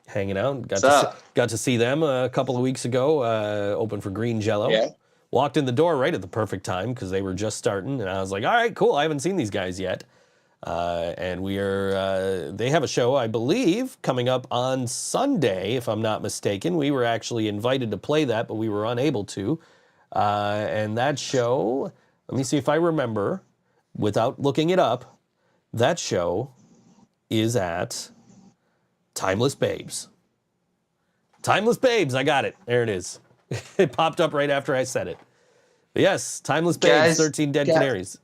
hanging out. Got to see them a couple of weeks ago. Open for Green Jello. Yeah. Walked in the door right at the perfect time because they were just starting, and I was like, all right, cool. I haven't seen these guys yet. And they have a show, I believe, coming up on Sunday, if I'm not mistaken. We were actually invited to play that, but we were unable to. And that show, let me see if I remember, without looking it up, that show is at Timeless Babes. Timeless Babes, I got it. There it is. It popped up right after I said it. But yes, Timeless Babes, Guys, 13 Dead Canaries.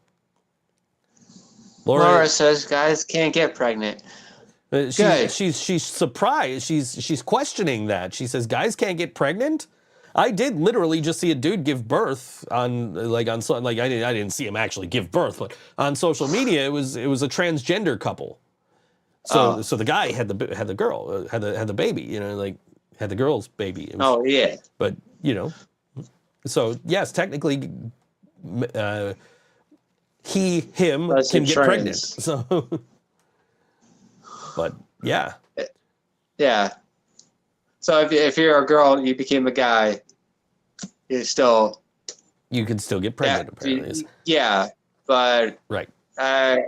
Laura says guys can't get pregnant. She's surprised. She's questioning that. She says guys can't get pregnant. I did literally just see a dude give birth I didn't see him actually give birth, but on social media it was a transgender couple. So the guy had the girl had the baby, had the girl's baby. Yeah. But so yes, technically, him can get pregnant. So, but yeah. Yeah. So if you're a girl, you became a guy, you can still get pregnant. Apparently, yeah. but Right. I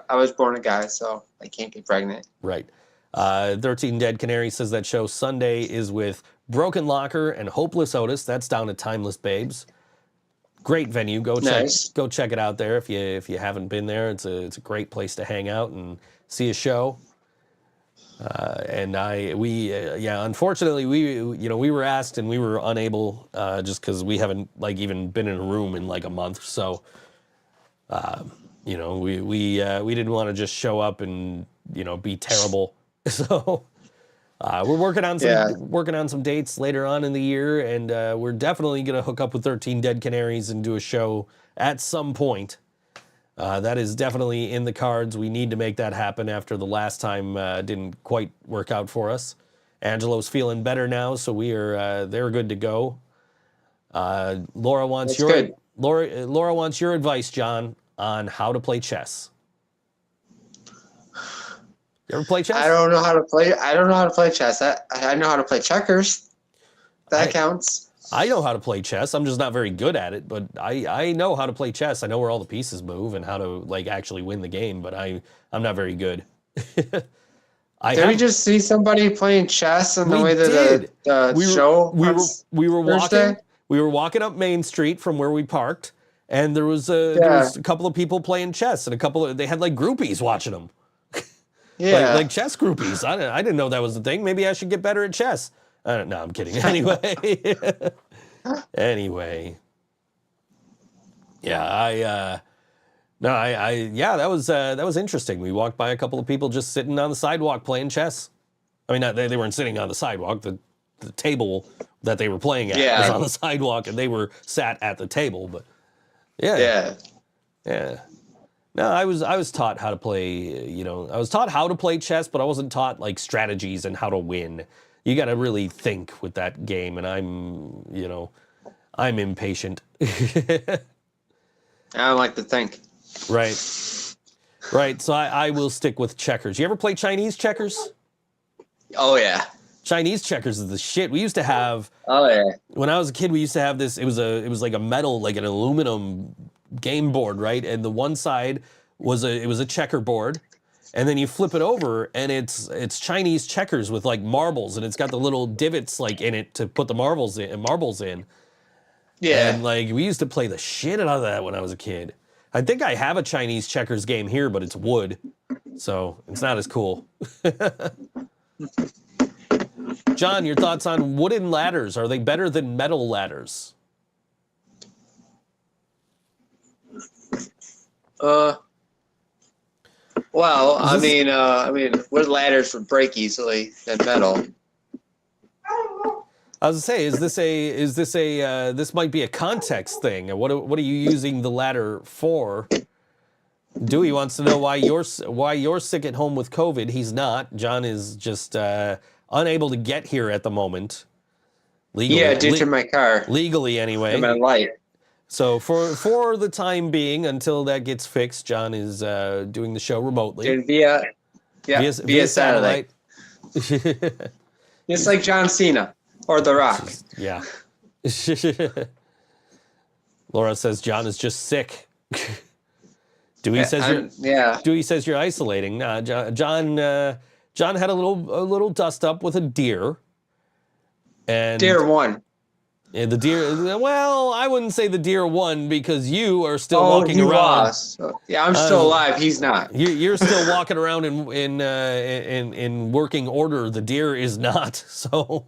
was born a guy, so I can't get pregnant. Right. 13 Dead Canary says that show Sunday is with Broken Locker and Hopeless Otis. That's down at Timeless Babes. Great venue. Go check it out there if you haven't been there. It's a great place to hang out and see a show. Unfortunately we were asked and we were unable just because we haven't like even been in a room in like a month. So we didn't want to just show up and be terrible. So we're working on some dates later on in the year, and we're definitely gonna hook up with 13 Dead Canaries and do a show at some point. That is definitely in the cards. We need to make that happen after the last time didn't quite work out for us. Angelo's feeling better now, so they're good to go. Laura wants Laura wants your advice, John, on how to play chess. You ever play chess? I don't know how to play chess. I know how to play checkers. That counts. I know how to play chess. I'm just not very good at it, but I know how to play chess. I know where all the pieces move and how to like actually win the game, but I'm not very good. Did we just see somebody playing chess on the way to the show? We were walking up Main Street from where we parked, and there was a couple of people playing chess, and they had like groupies watching them. Yeah, like chess groupies. I didn't know that was the thing. Maybe I should get better at chess. No, I'm kidding. Anyway. Yeah, that was interesting. We walked by a couple of people just sitting on the sidewalk playing chess. I mean, they weren't sitting on the sidewalk. The table that they were playing at was on the sidewalk, and they were sat at the table. But yeah. No, I was taught how to play. I was taught how to play chess, but I wasn't taught like strategies and how to win. You got to really think with that game, and I'm impatient. I don't like to think. Right. So I will stick with checkers. You ever play Chinese checkers? Oh yeah. Chinese checkers is the shit. We used to have. Oh yeah. When I was a kid, we used to have this. It was like a metal, like an aluminum game board, right? And the one side was a checkerboard. And then you flip it over, and it's Chinese checkers with like marbles, and it's got the little divots like in it to put the marbles in. Yeah. And like we used to play the shit out of that when I was a kid. I think I have a Chinese checkers game here, but it's wood, so it's not as cool. John, your thoughts on wooden ladders? Are they better than metal ladders? Well, I mean, wood ladders would break easily than metal. I was gonna say, this might be a context thing. What are you using the ladder for? Dewey wants to know why you're sick at home with COVID. He's not. John is just unable to get here at the moment. Legally, yeah, due to my car. Legally, anyway. And my light. So for the time being, until that gets fixed, John is doing the show remotely. Via satellite. Just like John Cena or The Rock. Yeah. Laura says John is just sick. Dewey says you're isolating. Nah, John had a little dust up with a deer. And deer won. Yeah, the deer. Well, I wouldn't say the deer won because you are still walking around. Lost. Yeah, I'm still alive. He's not. You're still walking around in working order. The deer is not. So.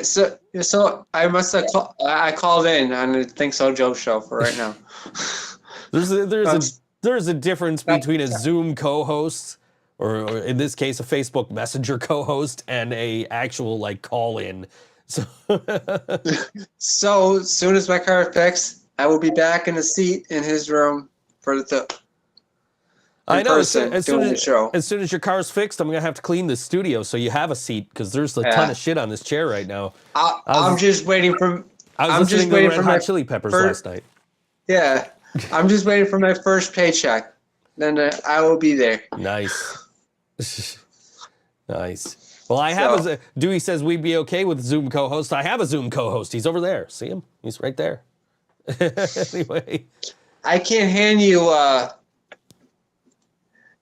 So I must have I called in on the ThinkSoJoE show for right now. There's a difference between a Zoom co-host or in this case a Facebook Messenger co-host and a actual like call in. So soon as my car is fixed, I will be back in the seat in his room for the. I know. As soon as your car's fixed, I'm gonna have to clean the studio so you have a seat because there's a ton of shit on this chair right now. I'm just waiting for. I was listening to Red Hot Chili Peppers last night. Yeah, I'm just waiting for my first paycheck. Then I will be there. Nice. Nice. Well, I have Dewey says we'd be okay with Zoom co-host. I have a Zoom co-host. He's over there. See him? He's right there. Anyway. I can't hand you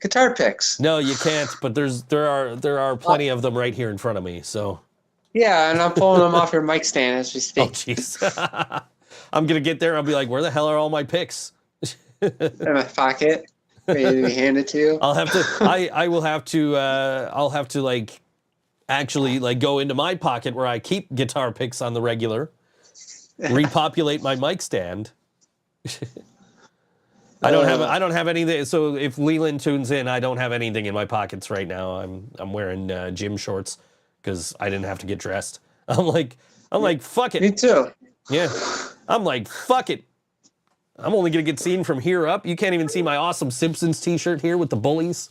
guitar picks. No, you can't. But there are plenty of them right here in front of me. So. Yeah, and I'm pulling them off your mic stand as we Oh, speak. jeez. I'm gonna get there. I'll be like, where the hell are all my picks? In my pocket, ready to be handed to you. I'll have to. I will have to. I'll have to like actually like go into my pocket where I keep guitar picks on the regular. Repopulate my mic stand. I don't have anything. So if Leland tunes in, I don't have anything in my pockets right now. I'm wearing gym shorts because I didn't have to get dressed. I'm like fuck it. Me too. Yeah. I'm like fuck it. I'm only gonna get seen from here up. You can't even see my awesome Simpsons t-shirt here with the bullies.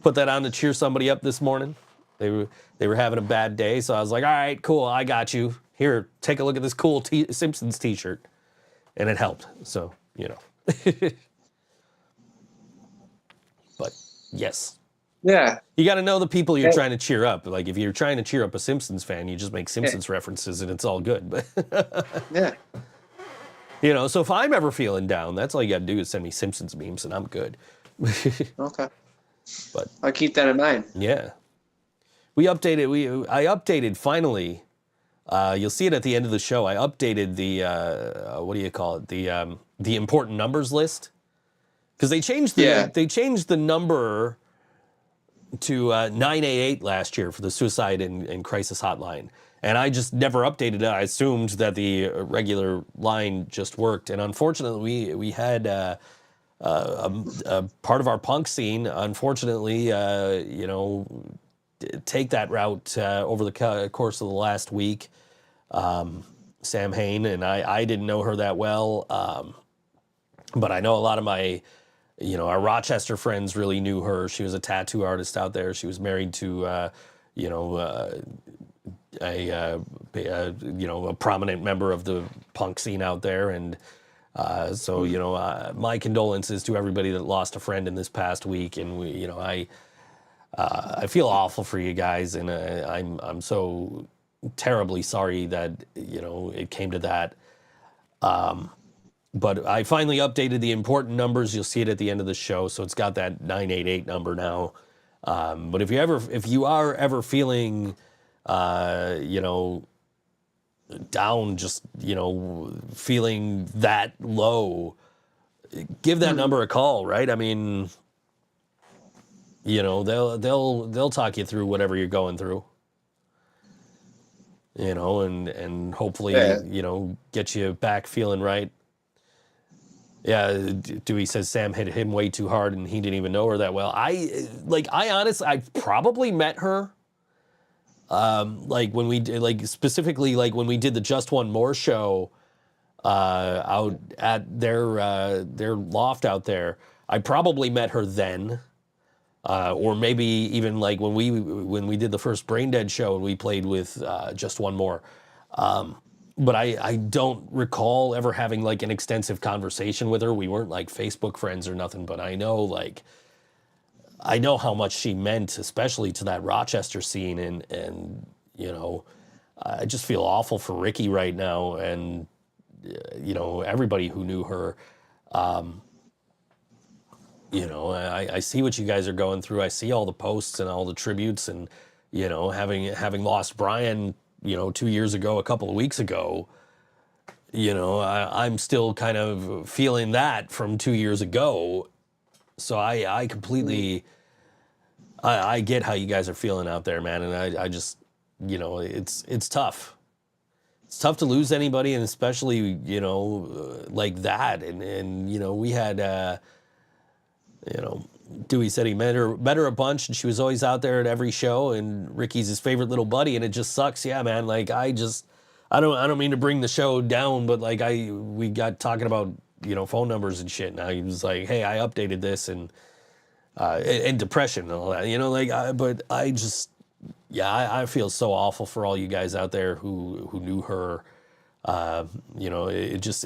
Put that on to cheer somebody up this morning. They were having a bad day, so I was like, all right, cool, I got you. Here, take a look at this cool Simpsons t-shirt. And it helped, so, you know. But, yes. Yeah. You got to know the people you're trying to cheer up. Like, if you're trying to cheer up a Simpsons fan, you just make Simpsons references and it's all good. But Yeah. you know, so if I'm ever feeling down, that's all you got to do is send me Simpsons memes and I'm good. Okay. But I'll keep that in mind. yeah. I updated finally. You'll see it at the end of the show. I updated the what do you call it? The important numbers list. Because they changed the number to 988 last year for the suicide and crisis hotline. And I just never updated it. I assumed that the regular line just worked. And unfortunately, we had a part of our punk scene, unfortunately, you know, take that route over the course of the last week. Sam Hain, and I didn't know her that well, but I know a lot of my, you know, our Rochester friends really knew her. She was a tattoo artist out there. She was married to, you know, a prominent member of the punk scene out there, and so you know, my condolences to everybody that lost a friend in this past week. And we, you know, I feel awful for you guys, and I'm so terribly sorry that, you know, it came to that. But I finally updated the important numbers. You'll see it at the end of the show. So it's got that 988 number now. But if you are ever feeling, you know, down, just, you know, feeling that low, give that number a call, right? I mean, you know, they'll talk you through whatever you're going through. You know, and hopefully, you know, get you back feeling right. Yeah, Dewey says Sam hit him way too hard and he didn't even know her that well. I honestly, I probably met her. Like when we did, like specifically, like when we did the Just One More show, out at their loft out there. I probably met her then. Or maybe even like when we did the first Brain Dead show and we played with Just One More. But I don't recall ever having like an extensive conversation with her. We weren't like Facebook friends or nothing, but I know how much she meant, especially to that Rochester scene. And you know, I just feel awful for Ricky right now, and you know, everybody who knew her. You know, I see what you guys are going through. I see all the posts and all the tributes, and you know, having lost Brian, you know, 2 years ago, a couple of weeks ago, you know, I'm still kind of feeling that from 2 years ago. So I completely, I get how you guys are feeling out there, man. And I just, you know, it's tough. It's tough to lose anybody, and especially, you know, like that. And you know, we had, you know, Dewey said he met her a bunch, and she was always out there at every show, and Ricky's his favorite little buddy, and it just sucks. Yeah, man. Like I don't mean to bring the show down, but like we got talking about, you know, phone numbers and shit. Now he was like, hey, I updated this, and depression and all that, you know, like, but I just, yeah, I feel so awful for all you guys out there who knew her. You know, it just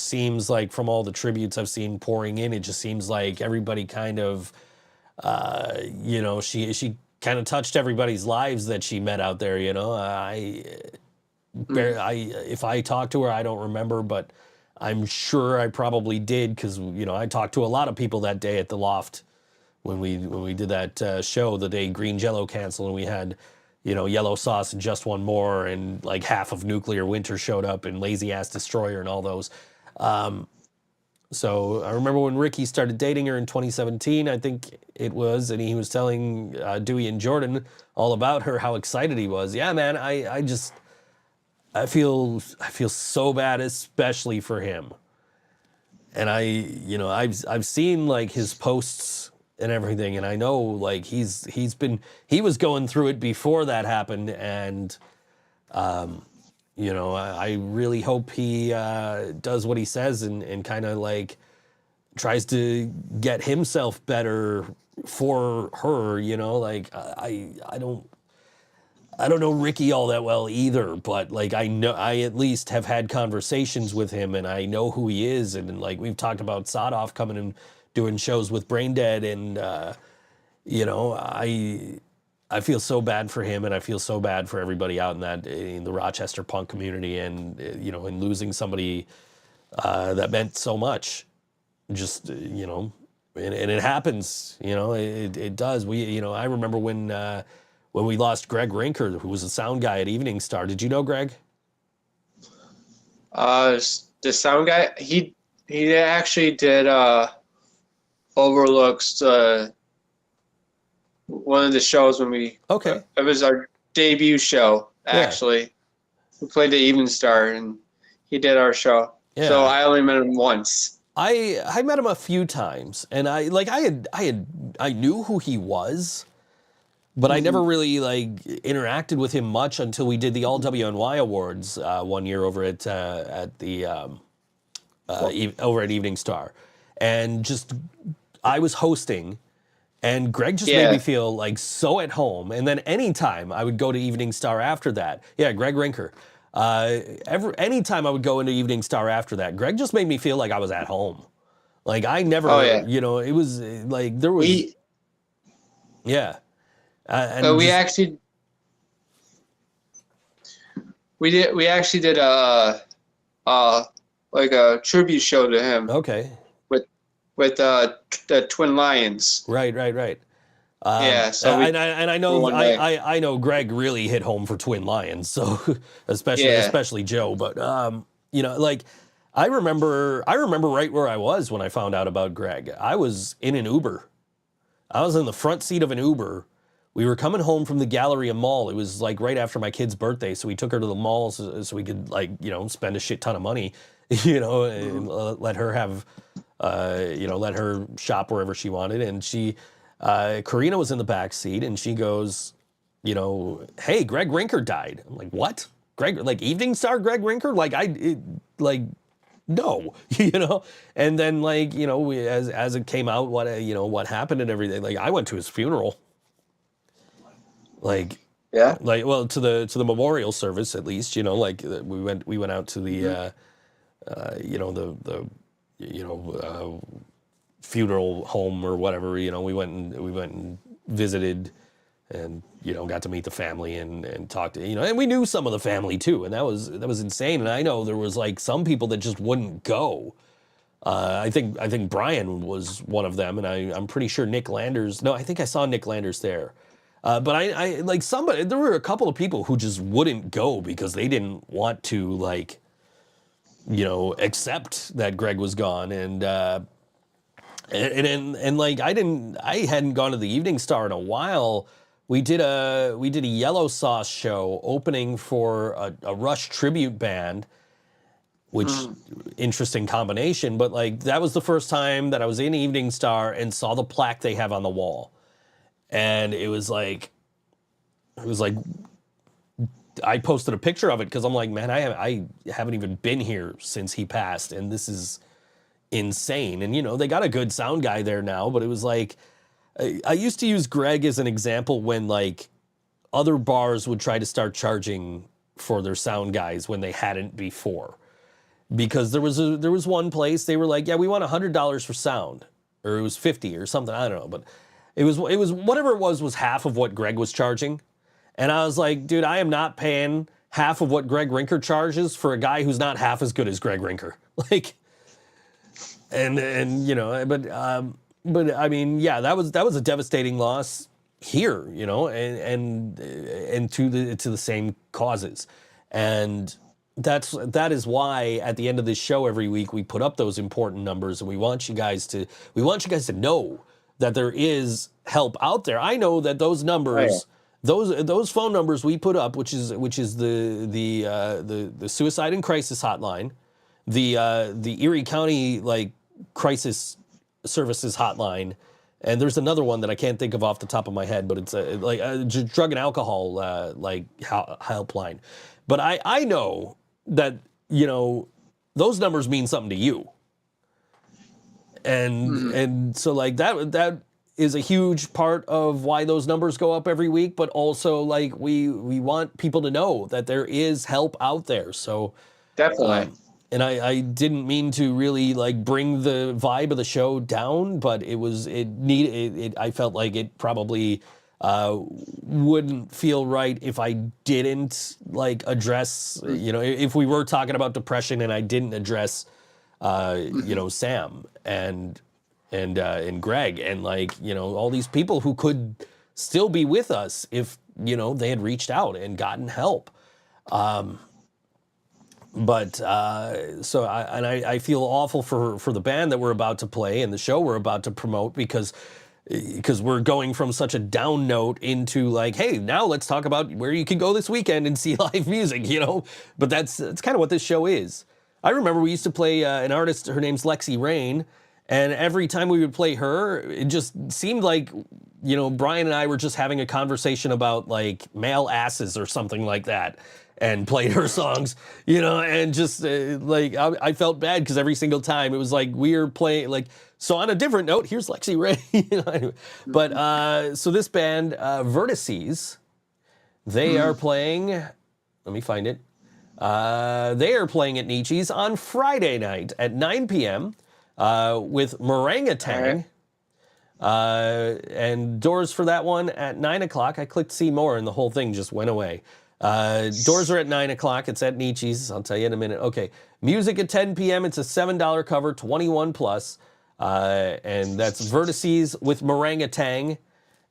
seems like from all the tributes I've seen pouring in, it just seems like everybody kind of, you know, she kind of touched everybody's lives that she met out there. You know, if I talked to her, I don't remember, but I'm sure I probably did because I talked to a lot of people that day at the Loft when we did that show the day Green Jello canceled, and we had Yellow Sauce and Just One More and like half of Nuclear Winter showed up and Lazy Ass Destroyer and all those. So I remember when Ricky started dating her in 2017, I think it was, and he was telling Dewey and Jordan all about her, how excited he was. Yeah, man, I feel so bad, especially for him. And I've seen like his posts and everything, and I know like he was going through it before that happened, and I really hope he does what he says and kind of like tries to get himself better for her. Like I don't know Ricky all that well either, but like I at least have had conversations with him, and I know who he is, and like we've talked about Sadoff coming and doing shows with Brain Dead, and I feel so bad for him, and I feel so bad for everybody out in the Rochester punk community, and in losing somebody that meant so much. Just and it happens. It does. I remember when we lost Greg Rinker, who was a sound guy at Evening Star. Did you know Greg? The sound guy, he actually did Overlooks. One of the shows when we it was our debut show actually. Yeah. We played the Evening Star and he did our show. Yeah. So I only met him once. I met him a few times, and I knew who he was, but I never really like interacted with him much until we did the All WNY Awards one year over at over at Evening Star, and just I was hosting. And Greg just made me feel like so at home. And then anytime I would go to Evening Star after that, Greg Rinker. Anytime I would go into Evening Star after that, Greg just made me feel like I was at home. Like I never, it was like there was, and we actually did like a tribute show to him. Okay. With the Twin Lions. Right. So I know I know Greg really hit home for Twin Lions, so especially Joe. But like I remember right where I was when I found out about Greg. I was in an Uber. I was in the front seat of an Uber. We were coming home from the Galleria Mall. It was like right after my kid's birthday, so we took her to the mall so we could spend a shit ton of money, and let her have. Let her shop wherever she wanted. And Karina was in the back seat, and she goes, hey, Greg Rinker died. I'm like, what? Greg, like Evening Star Greg Rinker? No, And then as it came out, what happened and everything, like I went to his funeral. To the memorial service at least, we went out to the, funeral home or whatever. We went and visited, and got to meet the family and talk to and we knew some of the family too, and that was insane. And I know there was like some people that just wouldn't go. I think Brian was one of them, and I'm pretty sure Nick Landers. No, I think I saw Nick Landers there. But I like somebody. There were a couple of people who just wouldn't go because they didn't want to accept that Greg was gone, and like I hadn't gone to the Evening Star in a while. We did a Yellow Sauce show opening for a Rush tribute band, which interesting combination, but like that was the first time that I was in Evening Star and saw the plaque they have on the wall, and it was like I posted a picture of it because I'm like, man, I haven't even been here since he passed, and this is insane. And they got a good sound guy there now, but it was like I used to use Greg as an example when like other bars would try to start charging for their sound guys when they hadn't before, because there was one place they were like, yeah, we want $100 for sound, or it was 50 or something, I don't know, but it was whatever it was half of what Greg was charging. And I was like, dude, I am not paying half of what Greg Rinker charges for a guy who's not half as good as Greg Rinker. Like, and you know, but I mean, yeah, that was a devastating loss here, you know, and to the same causes. And that is why at the end of this show every week we put up those important numbers, and we want you guys to know that there is help out there. I know that those numbers, those phone numbers we put up, which is the suicide and crisis hotline, the Erie County like crisis services hotline, and there's another one that I can't think of off the top of my head, but it's like a drug and alcohol like helpline. But I know that, you know, those numbers mean something to you. And so like that is a huge part of why those numbers go up every week, but also like we want people to know that there is help out there. So definitely. And I didn't mean to really like bring the vibe of the show down, but I felt like it probably wouldn't feel right if I didn't like address, you know, if we were talking about depression and I didn't address, you know, Sam and Greg and like, you know, all these people who could still be with us if, you know, they had reached out and gotten help. But I feel awful for the band that we're about to play and the show we're about to promote because we're going from such a down note into like, hey, now let's talk about where you can go this weekend and see live music, you know? But that's kind of what this show is. I remember we used to play an artist, her name's Lexi Rain, and every time we would play her, it just seemed like, you know, Brian and I were just having a conversation about like male asses or something like that, and played her songs, you know, and just like I felt bad because every single time it was like we were playing like. So on a different note, here's Lexi Ray. You know, anyway. But so this band, Vertices, they are playing. Let me find it. They are playing at Nietzsche's on Friday night at 9 p.m. With Meringatang. And doors for that one at 9 o'clock. I clicked see more and the whole thing just went away. Doors are at 9 o'clock. It's at Nietzsche's. I'll tell you in a minute. Okay. Music at 10 p.m. It's a $7 cover, 21 plus. And that's Vertices with Meringatang.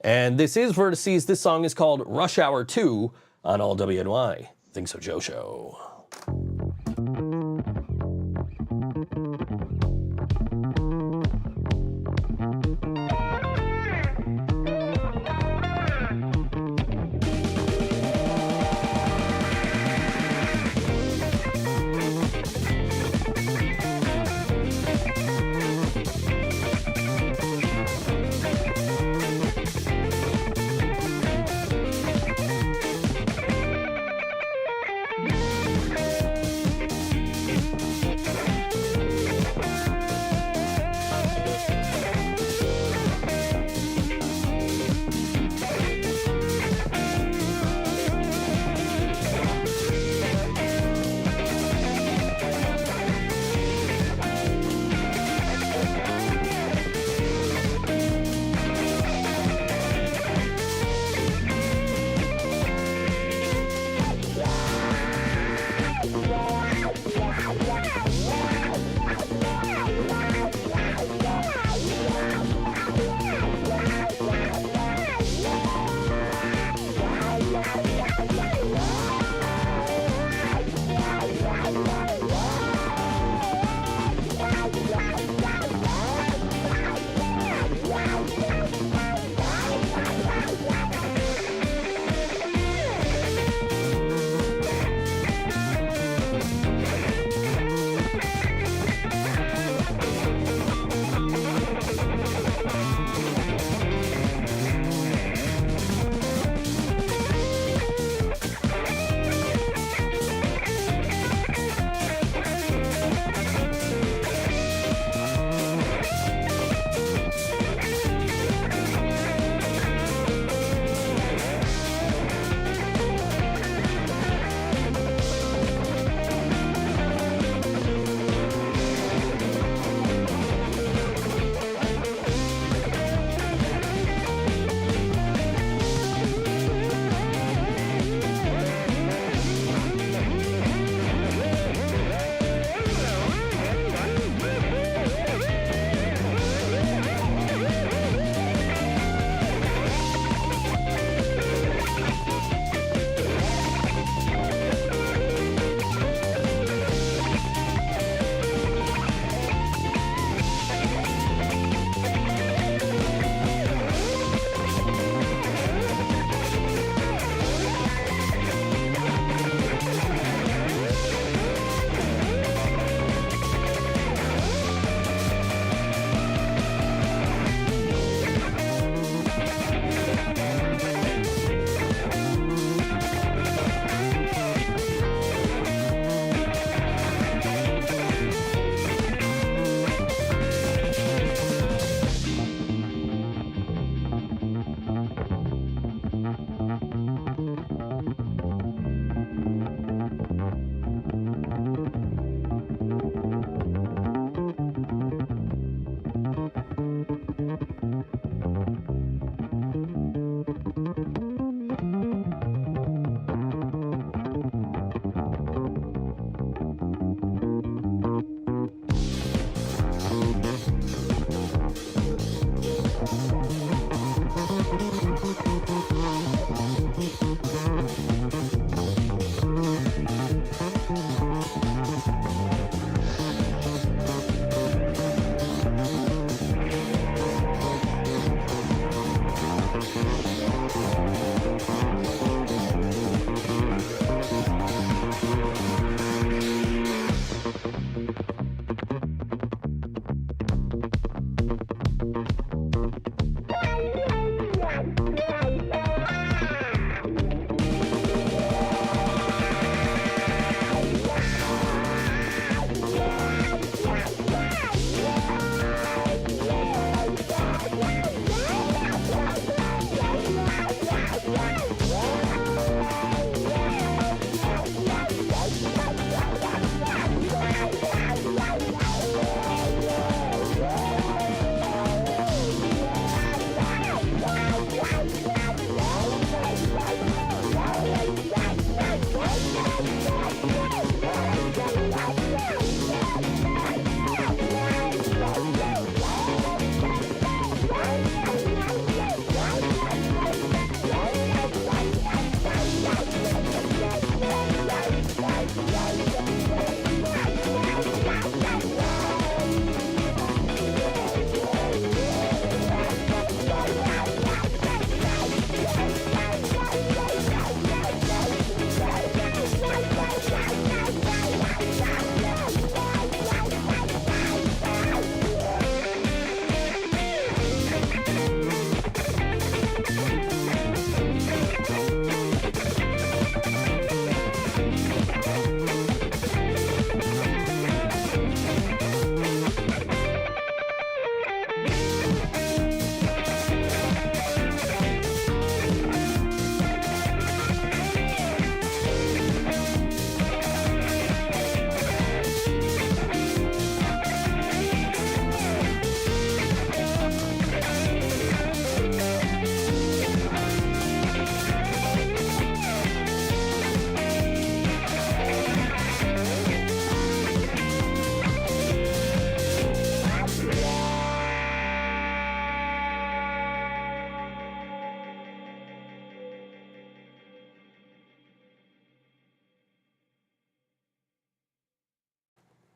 And this is Vertices. This song is called Rush Hour 2 on All WNY. ThinkSoJoE Show.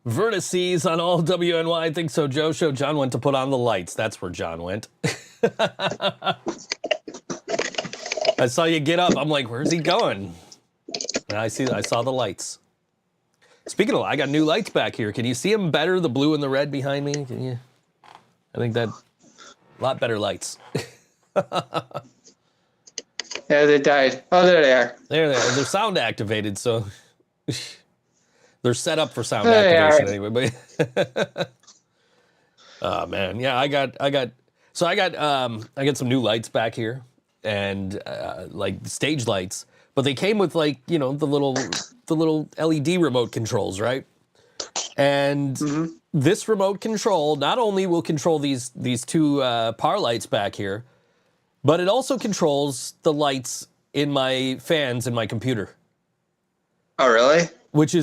Vertices on all WNY Think So Joe show. John went to put on the lights. That's where John went. I saw you get up. I'm like, where's he going? And I saw the lights. Speaking of, I got new lights back here. Can you see them better? The blue and the red behind me? Can you? I think that a lot better lights. Yeah, they died. Oh, there they are. There they are. They're sound activated, so they're set up for sound activation anyway. But oh man, yeah, I got some new lights back here, and like stage lights, but they came with like, you know, the little LED remote controls, right? And this remote control not only will control these two par lights back here, but it also controls the lights in my fans in my computer. Oh, really? Which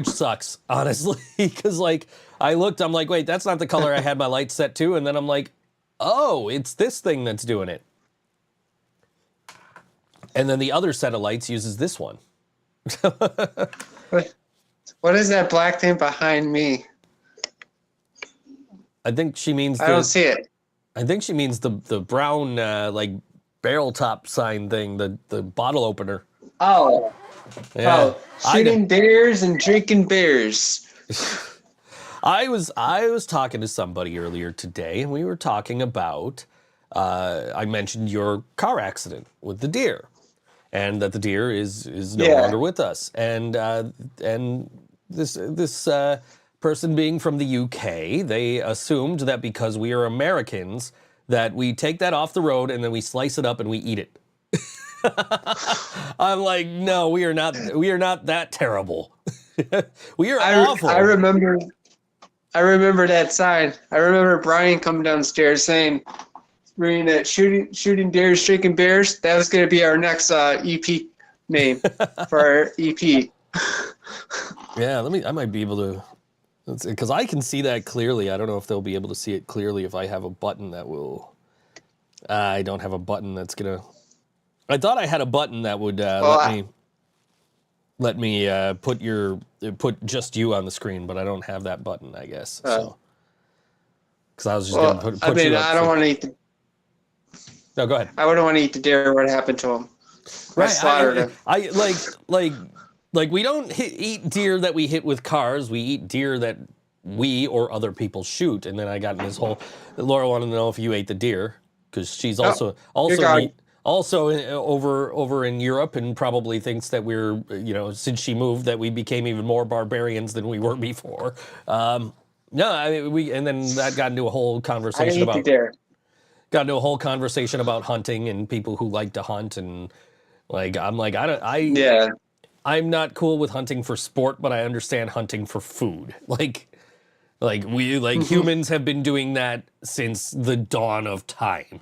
sucks, honestly, because like I looked, I'm like, wait, that's not the color I had my lights set to, and then I'm like, oh, it's this thing that's doing it. And then the other set of lights uses this one. What is that black thing behind me? I think she means I don't see it. I think she means the brown like barrel top sign thing, the bottle opener. Oh. Yeah. Oh, shooting beers and drinking beers. I was talking to somebody earlier today, and we were talking about I mentioned your car accident with the deer, and that the deer is no longer with us, and this person being from the UK, they assumed that because we are Americans that we take that off the road and then we slice it up and we eat it. I'm like, no, we are not that terrible. We are awful. I remember that sign. I remember Brian coming downstairs saying, screen at shooting deers, shaking bears. That was going to be our next EP name for our EP. Yeah, I might be able to, because I can see that clearly. I don't know if they'll be able to see it clearly if I have a button that will. I don't have a button that's gonna. I thought I had a button that would let me put just you on the screen, but I don't have that button, I guess. So, because I was just gonna put you up. I don't want to eat. No, go ahead. I wouldn't want to eat the deer. What happened to him? Right. I slaughtered him. I like we don't eat deer that we hit with cars. We eat deer that we or other people shoot. And then I got in this whole. Laura wanted to know if you ate the deer because she's also over in Europe and probably thinks that we're since she moved that we became even more barbarians than we were before. No, I mean and then that got into a whole conversation about. Got into a whole conversation about hunting and people who like to hunt and I'm not cool with hunting for sport, but I understand hunting for food. Humans have been doing that since the dawn of time.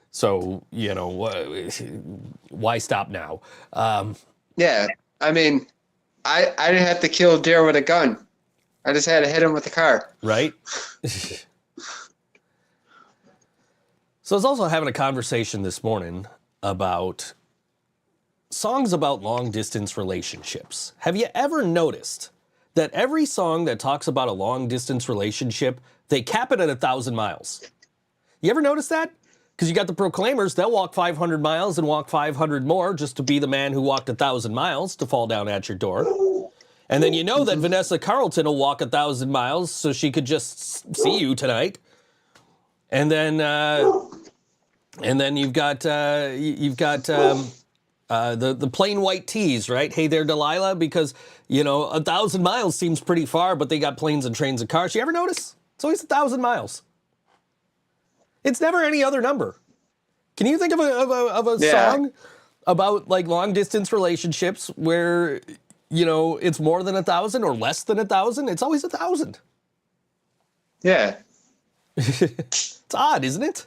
So, why stop now? Yeah, I mean, I didn't have to kill a deer with a gun. I just had to hit him with a car. Right? So I was also having a conversation this morning about songs about long-distance relationships. Have you ever noticed that every song that talks about a long-distance relationship, they cap it at 1,000 miles? You ever notice that? Because you got the Proclaimers, they'll walk 500 miles and walk 500 more just to be the man who walked 1,000 miles to fall down at your door. And then you know that Vanessa Carlton will walk 1,000 miles so she could just see you tonight. And then you've got the plain white tees, right? Hey there, Delilah, because 1,000 miles seems pretty far, but they got planes and trains and cars. You ever notice? It's always 1,000 miles. It's never any other number. Can you think of a song about long distance relationships where it's more than 1,000 or less than 1,000? It's always 1,000. Yeah. It's odd, isn't it?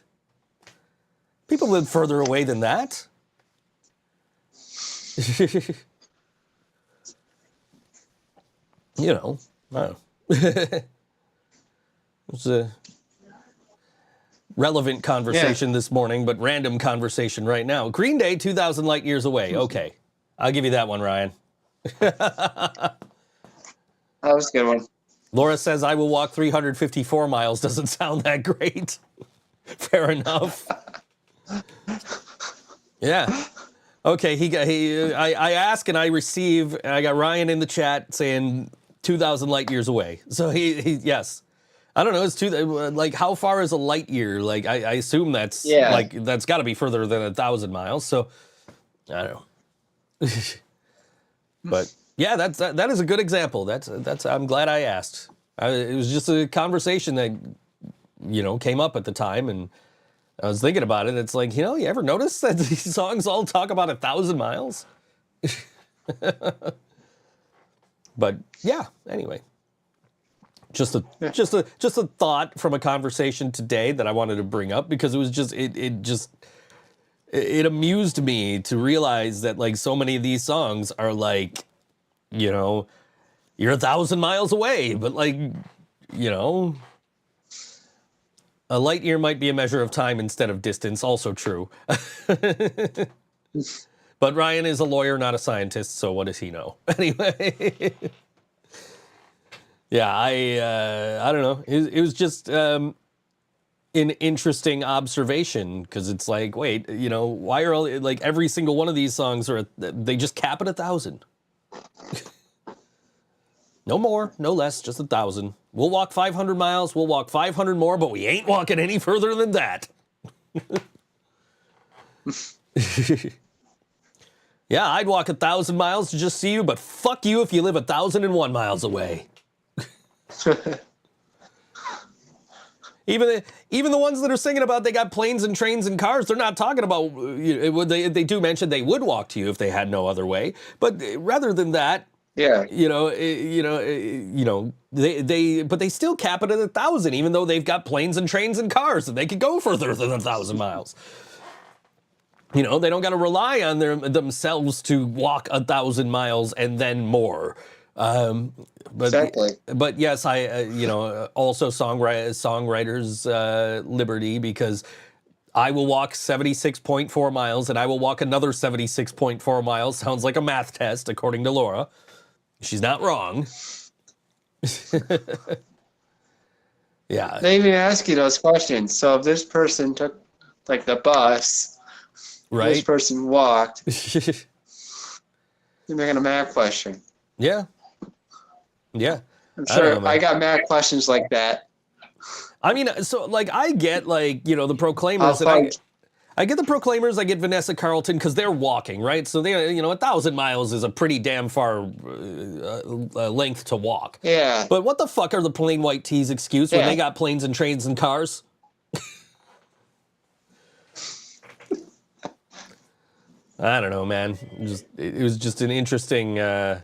People live further away than that. I don't know. It's a relevant conversation this morning, but random conversation right now. Green Day, 2,000 light years away. Okay. I'll give you that one, Ryan. That was a good one. Laura says, I will walk 354 miles. Doesn't sound that great. Fair enough. Yeah. Okay, I ask and I receive. I got Ryan in the chat saying 2,000 light years away. So he yes. I don't know, it's how far is a light year? I assume that's that's got to be further than 1,000 miles. So I don't know. But yeah, that is a good example. That's I'm glad I asked. It was just a conversation that came up at the time, and I was thinking about it. It's you ever notice that these songs all talk about 1,000 miles? But yeah, anyway, just a thought from a conversation today that I wanted to bring up because it was just it amused me to realize that so many of these songs are you're 1,000 miles away, but a light year might be a measure of time instead of distance. Also true. But Ryan is a lawyer, not a scientist, so what does he know? Anyway. Yeah, I don't know. It was just an interesting observation because it's wait, why are all every single one of these songs they just cap at 1,000? No more, no less, just 1,000. We'll walk 500 miles, we'll walk 500 more, but we ain't walking any further than that. Yeah, I'd walk 1,000 miles to just see you, but fuck you if you live 1,001 miles away. Even the ones that are singing about they got planes and trains and cars, they're not talking about. They do mention they would walk to you if they had no other way. But rather than that, Yeah. But they still cap it at 1,000, even though they've got planes and trains and cars and they could go further than 1,000 miles. They don't got to rely on themselves to walk 1,000 miles and then more. Exactly. But yes, also songwriters' liberty, because I will walk 76.4 miles and I will walk another 76.4 miles. Sounds like a math test, according to Laura. She's not wrong. Yeah. They even ask you those questions. So if this person took like the bus, right? This person walked, you're making a math question. Yeah. Yeah. I'm sure I got math questions like that. I mean, so like I get the Proclaimers, and I get the Proclaimers, I get Vanessa Carlton, because they're walking, right? So they, 1,000 miles is a pretty damn far length to walk. Yeah. But what the fuck are the Plain White T's excuse when they got planes and trains and cars? I don't know, man. It was just an interesting thing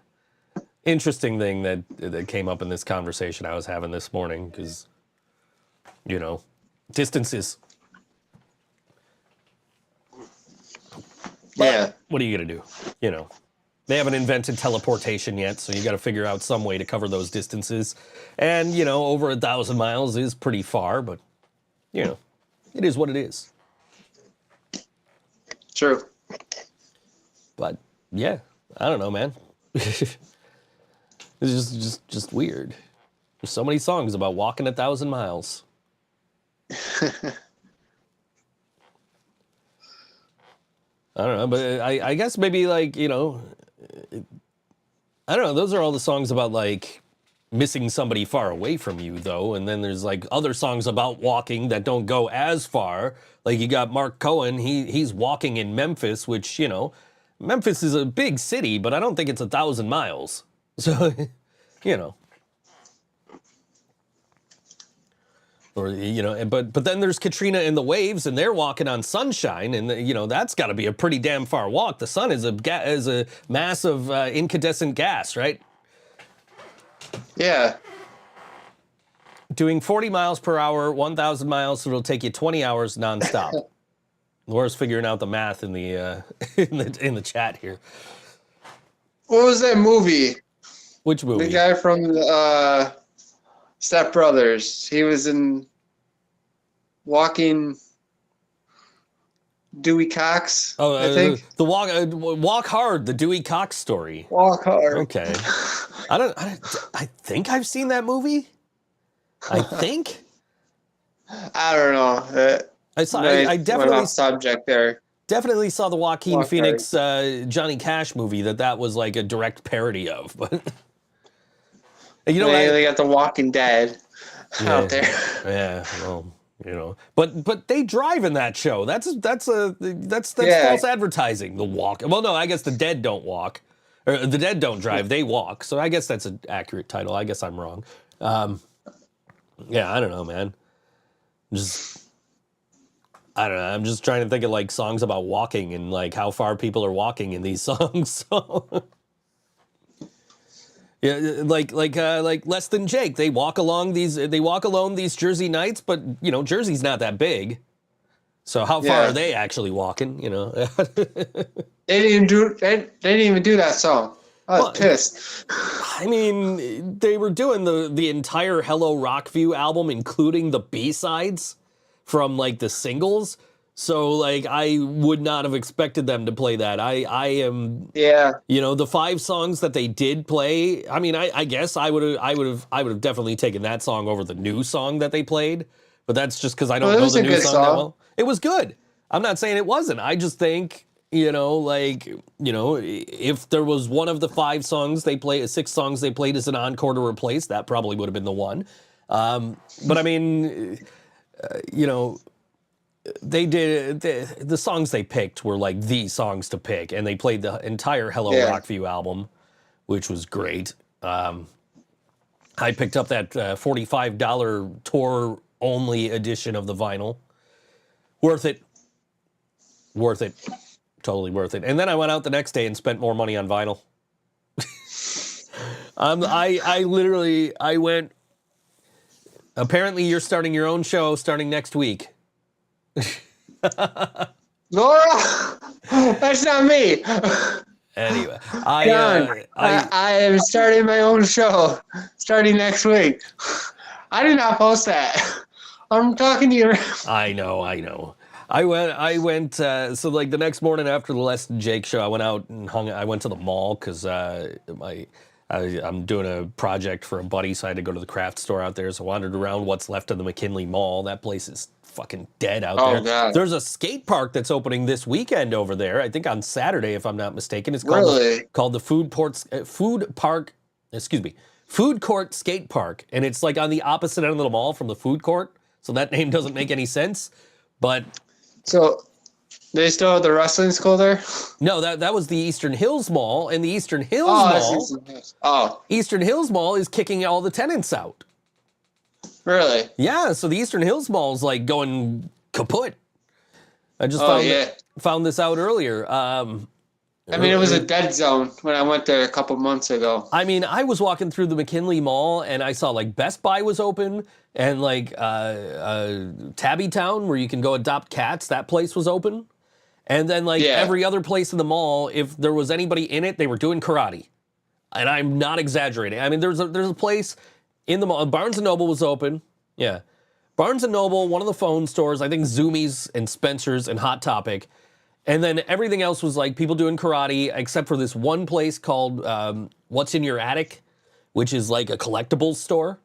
that came up in this conversation I was having this morning, because, distances. Yeah. What are you going to do? They haven't invented teleportation yet, so you got to figure out some way to cover those distances. And, over 1,000 miles is pretty far, but, it is what it is. True. But, yeah, I don't know, man. It's just weird. There's so many songs about walking 1,000 miles. I don't know, but I guess maybe I don't know. Those are all the songs about missing somebody far away from you, though. And then there's other songs about walking that don't go as far. Like you got Mark Cohen. He's walking in Memphis, which, Memphis is a big city, but I don't think it's 1,000 miles. So, Or, but then there's Katrina and the Waves, and they're walking on sunshine, and, that's got to be a pretty damn far walk. The sun is a mass of incandescent gas, right? Yeah. Doing 40 miles per hour, 1,000 miles, so it'll take you 20 hours nonstop. Laura's figuring out the math in the in the chat here. What was that movie? Which movie? The guy from Step Brothers. He was in Walking Dewey Cox. Oh, I think the Walk Hard, the Dewey Cox story. Walk Hard. Okay. I think I've seen that movie. I think. I don't know. I definitely went off subject there. Definitely saw the Joaquin Walk Phoenix Johnny Cash movie that was like a direct parody of, but. They got The Walking Dead out there. Yeah, well, but they drive in that show. That's false advertising. The walk. Well, no, I guess the dead don't walk, or the dead don't drive. They walk. So I guess that's an accurate title. I guess I'm wrong. Yeah, I don't know, man. I don't know. I'm just trying to think of songs about walking and how far people are walking in these songs. So. Yeah, like Less Than Jake. They walk alone these Jersey nights, but Jersey's not that big. So how far are they actually walking? They didn't even do that song. I was pissed. I mean, they were doing the entire Hello Rockview album, including the B-sides from the singles. So I would not have expected them to play that. I am the 5 songs that they did play. I mean, I guess I would have definitely taken that song over the new song that they played. But that's just because I don't know the new song that well. It was good. I'm not saying it wasn't. I just think if there was one of the 5 songs they play, 6 songs they played as an encore to replace, that probably would have been the one. But I mean, they did the songs they picked were the songs to pick, and they played the entire Hello Rockview album, which was great. I picked up that $45 tour only edition of the vinyl. Worth it, totally worth it. And then I went out the next day and spent more money on vinyl. I literally, I went, apparently you're starting your own show starting next week. Laura, that's not me. Anyway, I am starting my own show starting next week. I did not post that. I'm talking to you. I know. I went, so like the next morning after the Les and Jake show, I went out and I went to the mall because I'm doing a project for a buddy, so I had to go to the craft store out there. So I wandered around what's left of the McKinley Mall. That place is fucking dead out there. God. There's a skate park that's opening this weekend over there. I think on Saturday, if I'm not mistaken. It's called the Food Court Skate Park, and it's like on the opposite end of the mall from the food court. So that name doesn't make any sense. But so they still have the wrestling school there? No, that was the Eastern Hills Mall, and the Eastern Hills Mall. Eastern Hills Mall is kicking all the tenants out. Really? Yeah, so the Eastern Hills Mall is like going kaput. I just found this out earlier. I mean, it was a dead zone when I went there a couple months ago. I mean, I was walking through the McKinley Mall, and I saw like Best Buy was open, and like Tabby Town, where you can go adopt cats, that place was open. And then like every other place in the mall, if there was anybody in it, they were doing karate. And I'm not exaggerating. I mean, there's a place in the mall. Barnes & Noble was open. Yeah. Barnes & Noble, one of the phone stores, I think Zoomies and Spencer's and Hot Topic. And then everything else was like people doing karate, except for this one place called What's in Your Attic, which is like a collectibles store.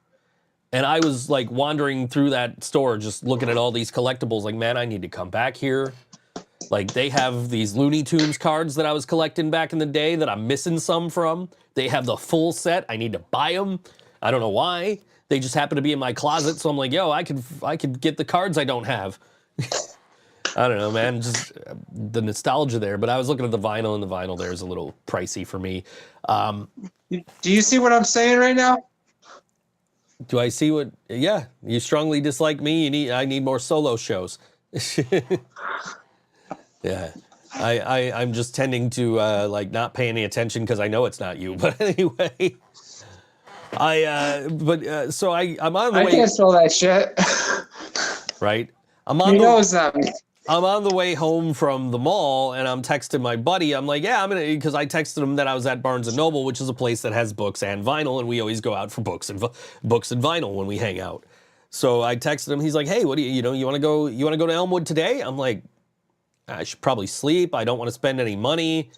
And I was like wandering through that store, just looking at all these collectibles, like, man, I need to come back here. Like, they have these Looney Tunes cards that I was collecting back in the day that I'm missing some from. They have the full set. I need to buy them. I don't know why. They just happen to be in my closet, so I'm like, yo, I could get the cards I don't have. I don't know, man, just the nostalgia there. But I was looking at the vinyl, and the vinyl there is a little pricey for me. Do you see what I'm saying right now? Do I see what? Yeah, you strongly dislike me. I need more solo shows. Yeah, I'm just tending to like not pay any attention because I know it's not you. But anyway, I'm on the way. I can't spell that shit. Right, it's not me. I'm on the way home from the mall, and I'm texting my buddy. I'm like, yeah, I'm gonna, because I texted him that I was at Barnes & Noble, which is a place that has books and vinyl, and we always go out for books and vinyl when we hang out. So I texted him. He's like, hey, what do you want to go to Elmwood today? I'm like, I should probably sleep. I don't want to spend any money.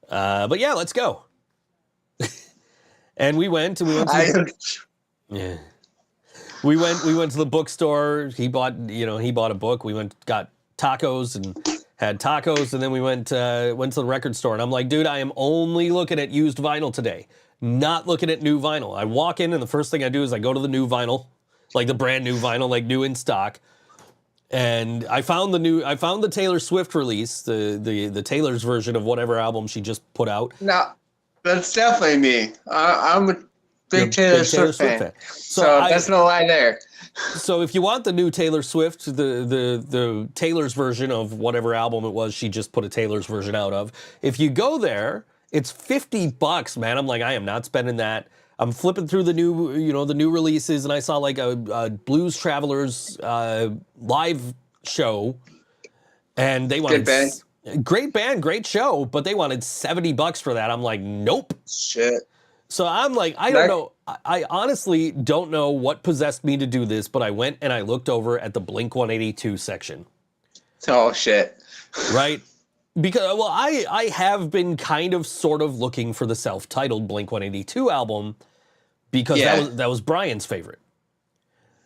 But yeah, let's go. And we went to We went to the bookstore. He bought a book. We got tacos and had tacos, and then we went to the record store. And I'm like, dude, I am only looking at used vinyl today, not looking at new vinyl. I walk in, and the first thing I do is I go to the new vinyl, like the brand new vinyl, like new in stock. And I found the Taylor Swift release, the Taylor's version of whatever album she just put out. No, that's definitely me. I'm a big Taylor Swift fan. So that's no lie there. So if you want the new Taylor Swift, the Taylor's version of whatever album it was she just put a Taylor's version out of, if you go there, it's $50, man. I'm like, I am not spending that. I'm flipping through the new releases, and I saw like a Blues Travelers live show, and they wanted great band, great show, but they wanted $70 for that. I'm like, nope. Shit. So I'm like, I don't know. I honestly don't know what possessed me to do this, but I went and I looked over at the Blink-182 section. Oh, shit. Right? Because, well, I have been kind of sort of looking for the self-titled Blink-182 album because that was Brian's favorite.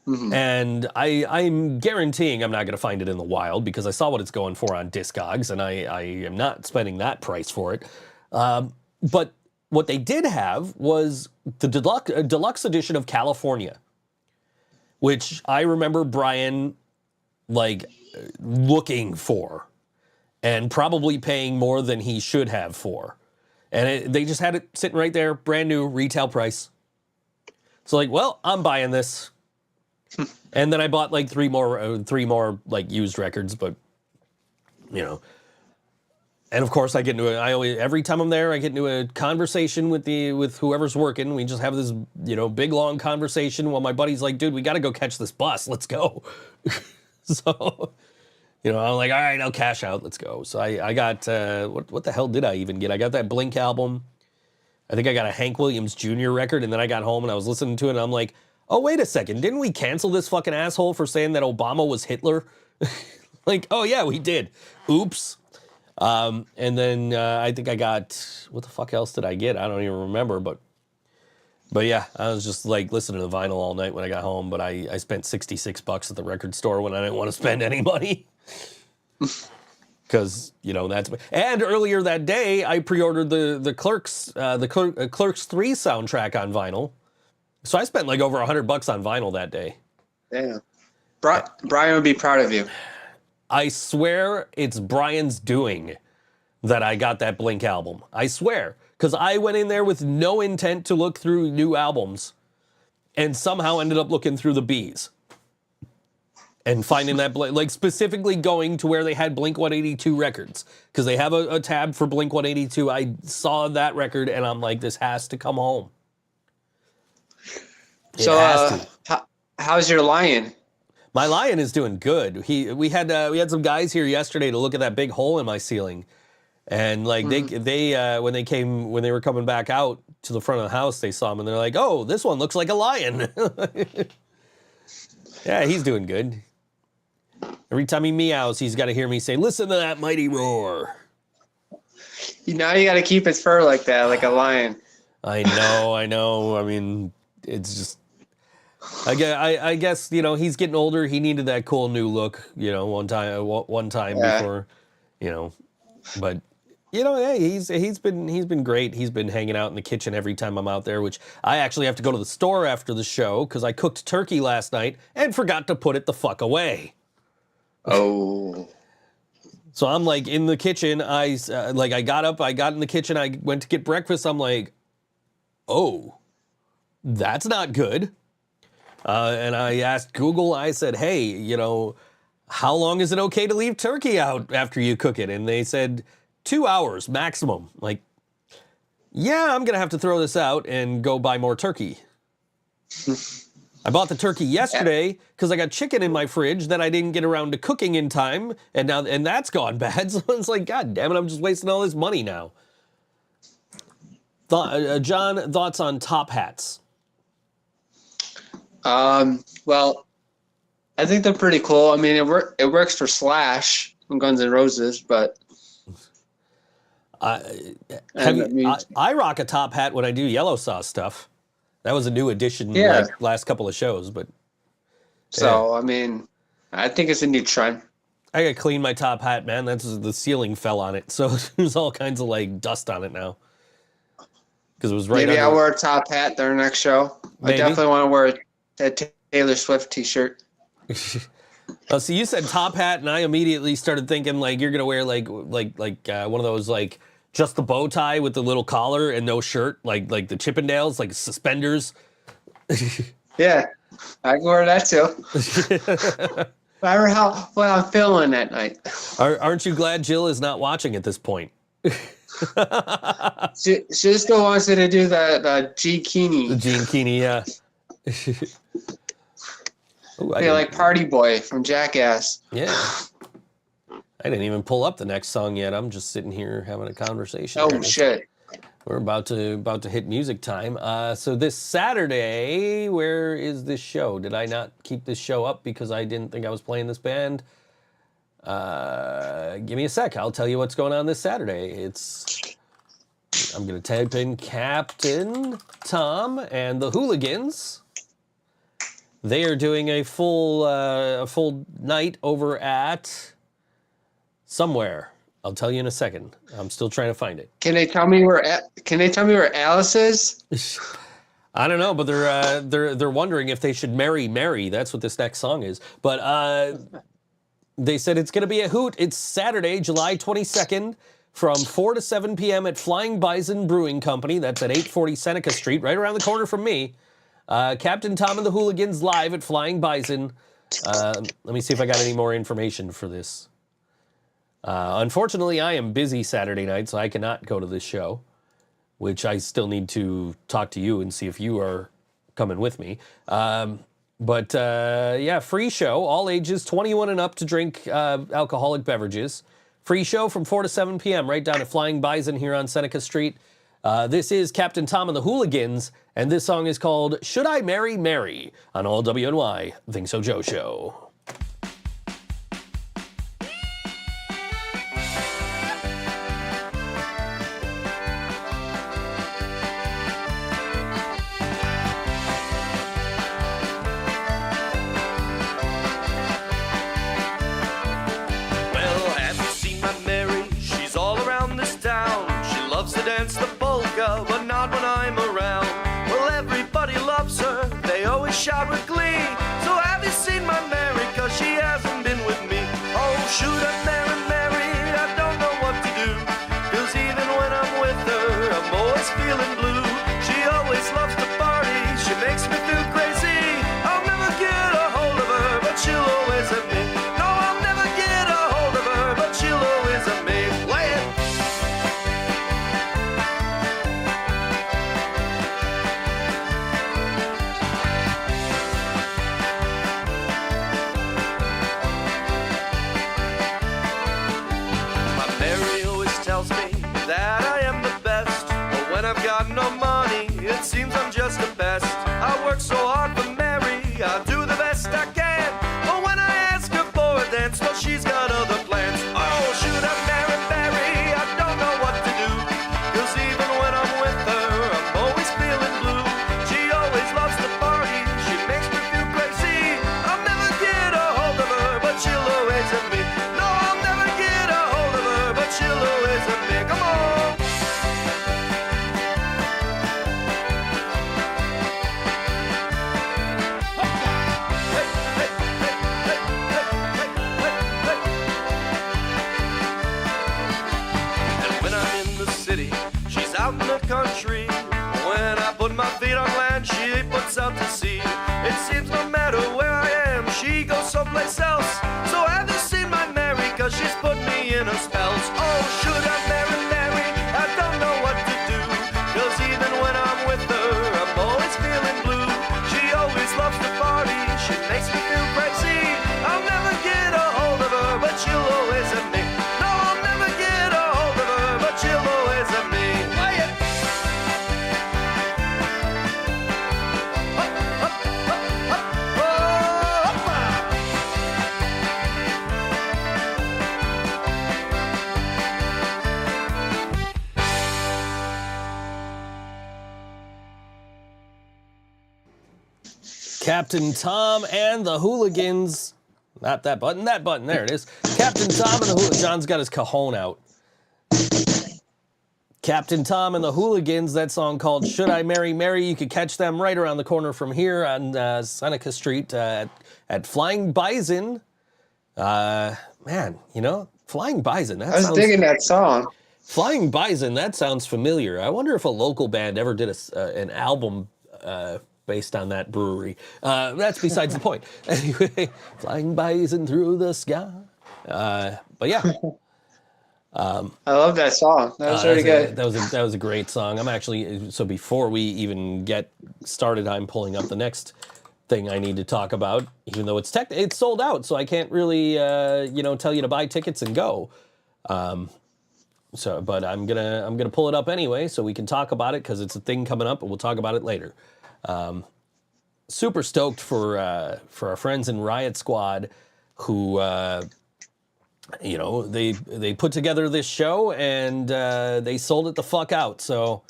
Mm-hmm. And I'm guaranteeing I'm not going to find it in the wild because I saw what it's going for on Discogs, and I am not spending that price for it. But what they did have was the deluxe edition of California, which I remember Brian like looking for and probably paying more than he should have for. And they just had it sitting right there, brand new retail price. So like, well, I'm buying this. And then I bought like three more like used records, but you know. And of course, I get into every time I'm there, I get into a conversation with whoever's working. We just have this, big long conversation while my buddy's like, dude, we got to go catch this bus. Let's go. So, I'm like, all right, I'll cash out. Let's go. So I got, what the hell did I even get? I got that Blink album. I think I got a Hank Williams Jr. record, and then I got home and I was listening to it and I'm like, oh, wait a second. Didn't we cancel this fucking asshole for saying that Obama was Hitler? Like, oh yeah, we did. Oops. And then I think I got, what the fuck else did I get? I don't even remember, but yeah, I was just like listening to vinyl all night when I got home, but I spent $66 at the record store when I didn't want to spend any money. Because, that's, and earlier that day, I pre-ordered the Clerks 3 soundtrack on vinyl. So I spent like over $100 on vinyl that day. Damn. Brian would be proud of you. I swear it's Brian's doing that I got that Blink album. I swear. Because I went in there with no intent to look through new albums and somehow ended up looking through the Bs. And finding that, like specifically going to where they had Blink 182 records. Because they have a tab for Blink 182. I saw that record and I'm like, this has to come home. So, how's your lion? My lion is doing good. We had some guys here yesterday to look at that big hole in my ceiling, and like they when they were coming back out to the front of the house, they saw him and they're like, "Oh, this one looks like a lion." Yeah, he's doing good. Every time he meows, he's got to hear me say, "Listen to that mighty roar." Now you got to keep his fur like that, like a lion. I know. I mean, it's just. I guess he's getting older. He needed that cool new look, one time before, But yeah, he's been great. He's been hanging out in the kitchen every time I'm out there, which I actually have to go to the store after the show because I cooked turkey last night and forgot to put it the fuck away. Oh. So I'm like in the kitchen. I got up. I got in the kitchen. I went to get breakfast. I'm like, oh, that's not good. And I asked Google, I said, hey, how long is it okay to leave turkey out after you cook it? And they said 2 hours maximum. Like, yeah, I'm going to have to throw this out and go buy more turkey. I bought the turkey yesterday because I got chicken in my fridge that I didn't get around to cooking in time. And that's gone bad. So it's like, God damn it, I'm just wasting all this money now. John, thoughts on top hats? Well, I think they're pretty cool. I mean, it works for Slash from Guns N' Roses, but I rock a top hat when I do Yellow Sauce stuff. That was a new addition like last couple of shows, but so I mean, I think it's a new trend. I gotta clean my top hat, man. The cieling fell on it, so there's all kinds of like dust on it now. Because it was right. Maybe I'll wear a top hat during next show. Maybe. I definitely want to wear a Taylor Swift T-shirt. Oh, so you said top hat, and I immediately started thinking like you're gonna wear like one of those like just the bow tie with the little collar and no shirt, like the Chippendales, like suspenders. Yeah, I can wear that too. However, what I'm feeling that night. Aren't you glad Jill is not watching at this point? She still wants you to do the G-Kini. The Gene-Kini, yeah. Ooh, like Party Boy from Jackass. Yeah. I didn't even pull up the next song yet. I'm just sitting here having a conversation. Oh, shit. We're about to hit music time. So this Saturday, where is this show? Did I not keep this show up because I didn't think I was playing this band? Give me a sec. I'll tell you what's going on this Saturday. I'm going to type in Captain Tom and the Hooligans. They are doing a full night over at somewhere. I'll tell you in a second. I'm still trying to find it. Can they tell me where Alice is? I don't know, but they're wondering if they should marry Mary. That's what this next song is. But they said it's going to be a hoot. It's Saturday, July 22nd, from 4 to 7 p.m. at Flying Bison Brewing Company. That's at 840 Seneca Street, right around the corner from me. Captain Tom and the Hooligans live at Flying Bison. Let me see if I got any more information for this. Unfortunately, I am busy Saturday night, so I cannot go to this show, which I still need to talk to you and see if you are coming with me. But yeah, free show, all ages, 21 and up to drink alcoholic beverages. Free show from 4 to 7 p.m. right down at Flying Bison here on Seneca Street. This is Captain Tom and the Hooligans, and this song is called Should I Marry Mary on all WNY ThinkSoJoE Show. But not when I'm around. Well, everybody loves her, they always shout with glee. So have you seen my Mary, cause she hasn't been with me. Oh, should I marry Mary, I don't know what to do. Cause even when I'm with her, I'm always feeling blue. She always loves to party, she makes me feel crazy. I'll never get a hold of her, but she'll always have me. No, I'll never get a hold of her, but she'll always have me. Play it! No money, it seems I'm just the best. I work so hard for Mary, I do the best I can. But when I ask her for a dance, well, she's got other plans. Oh, should I marry Mary? I don't know what to do. Cause even when I'm with her, I'm always feeling blue. She always loves to party, she makes me feel crazy. I'll never get a hold of her, but she'll always have me. No, I'll never get a hold of her, but she'll always have me. Come on! Out in the country, when I put my feet on land, she puts out to sea. It seems no matter where I am, she goes someplace else. So have you seen my Mary, cause she's put me in her spells. Oh, should I marry Mary? I don't know what to do. Cause even when I'm with her, I'm always feeling blue. She always loves to party, she makes me feel crazy. I'll never get a hold of her, but she'll always have me. No, I'll never get a hold of her, but she'll always have me. Captain Tom and the Hooligans. Not that button, that button. There it is. Captain Tom and the Hooligans. John's got his cajon out. Captain Tom and the Hooligans, that song called Should I Marry Mary? You could catch them right around the corner from here on Seneca Street at Flying Bison. Man, you know, Flying Bison. I was digging that song. Flying Bison, that sounds familiar. I wonder if a local band ever did an album based on that brewery. That's besides the point. Anyway, Flying Bison through the sky. But yeah. I love that song. That was really good. That was a great song. I'm actually, so before we even get started, I'm pulling up the next thing I need to talk about, even though it's sold out, so I can't really tell you to buy tickets and go. But I'm gonna pull it up anyway so we can talk about it because it's a thing coming up and we'll talk about it later. Super stoked for our friends in Riot Squad who they put together this show and they sold it the fuck out. So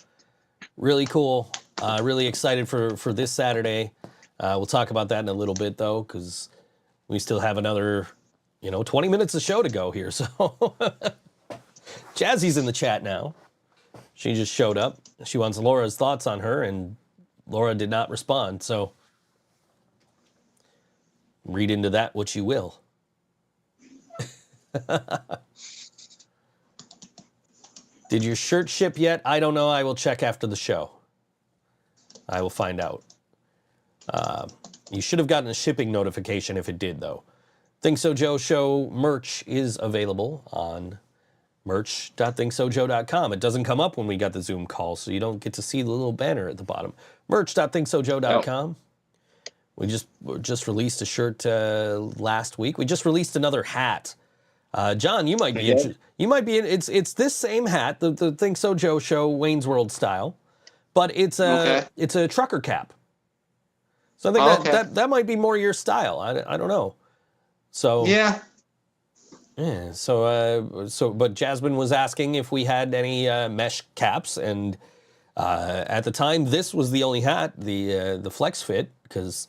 really cool. Really excited for this Saturday. We'll talk about that in a little bit though, because we still have another 20 minutes of show to go here. So Jazzy's in the chat now. She just showed up. She wants Laura's thoughts on her, and Laura did not respond. So read into that what you will. Did your shirt ship yet? I don't know. I will check after the show. I will find out. You should have gotten a shipping notification if it did, though. ThinkSoJoE Show merch is available on merch.thinksojoe.com. It doesn't come up when we got the Zoom call, so you don't get to see the little banner at the bottom. Merch.thinksojoe.com. We just released a shirt last week. We just released another hat. John, you might be interested. You might be. It's this same hat, the ThinkSoJoE Show Wayne's World style, but it's a trucker cap. So I think that might be more your style. I don't know. So yeah. So but Jasmine was asking if we had any mesh caps, and at the time this was the only hat, the Flex Fit, because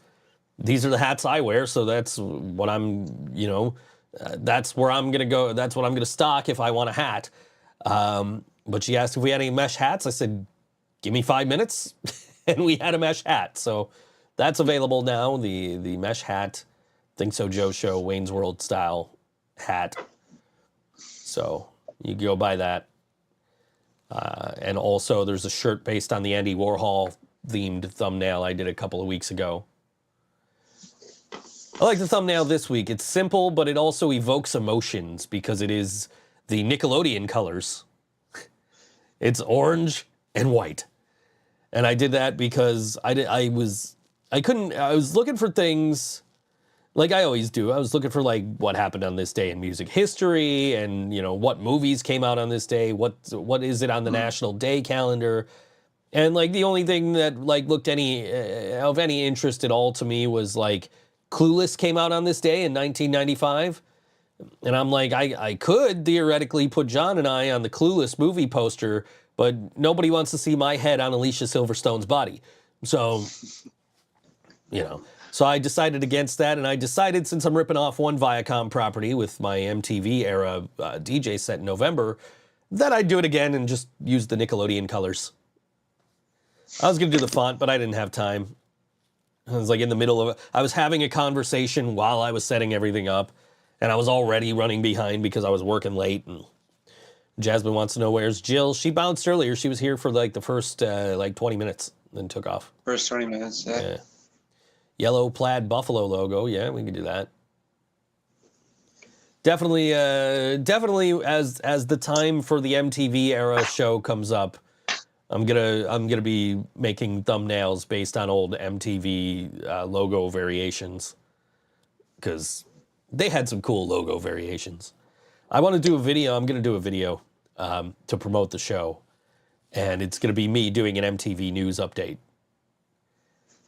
these are the hats I wear, so that's what I'm, that's where I'm gonna go. That's what I'm gonna stock if I want a hat. But she asked if we had any mesh hats. I said, give me 5 minutes, and we had a mesh hat. So that's available now. The mesh hat, ThinkSoJoE Show Wayne's World style hat. So you go buy that. And also there's a shirt based on the Andy Warhol themed thumbnail I did a couple of weeks ago. I like the thumbnail this week. It's simple, but it also evokes emotions because it is the Nickelodeon colors. It's orange and white. And I did that because I was looking for things like I always do. I was looking for like what happened on this day in music history, and what movies came out on this day, what is it on the National Day calendar. And like the only thing that like looked of any interest at all to me was like Clueless came out on this day in 1995. And I'm like, I could theoretically put John and I on the Clueless movie poster, but nobody wants to see my head on Alicia Silverstone's body. So, so I decided against that, and I decided, since I'm ripping off one Viacom property with my MTV era DJ set in November, that I'd do it again and just use the Nickelodeon colors. I was going to do the font, but I didn't have time. I was like in the middle of it. I was having a conversation while I was setting everything up, and I was already running behind because I was working late. And Jasmine wants to know, where's Jill? She bounced earlier. She was here for like the first 20 minutes, then took off. First 20 minutes, yeah. Yellow plaid buffalo logo. Yeah, we can do that. Definitely as the time for the MTV era show comes up, I'm gonna be making thumbnails based on old MTV logo variations, because they had some cool logo variations. I want to do a video. I'm gonna do a video to promote the show, and it's gonna be me doing an MTV news update.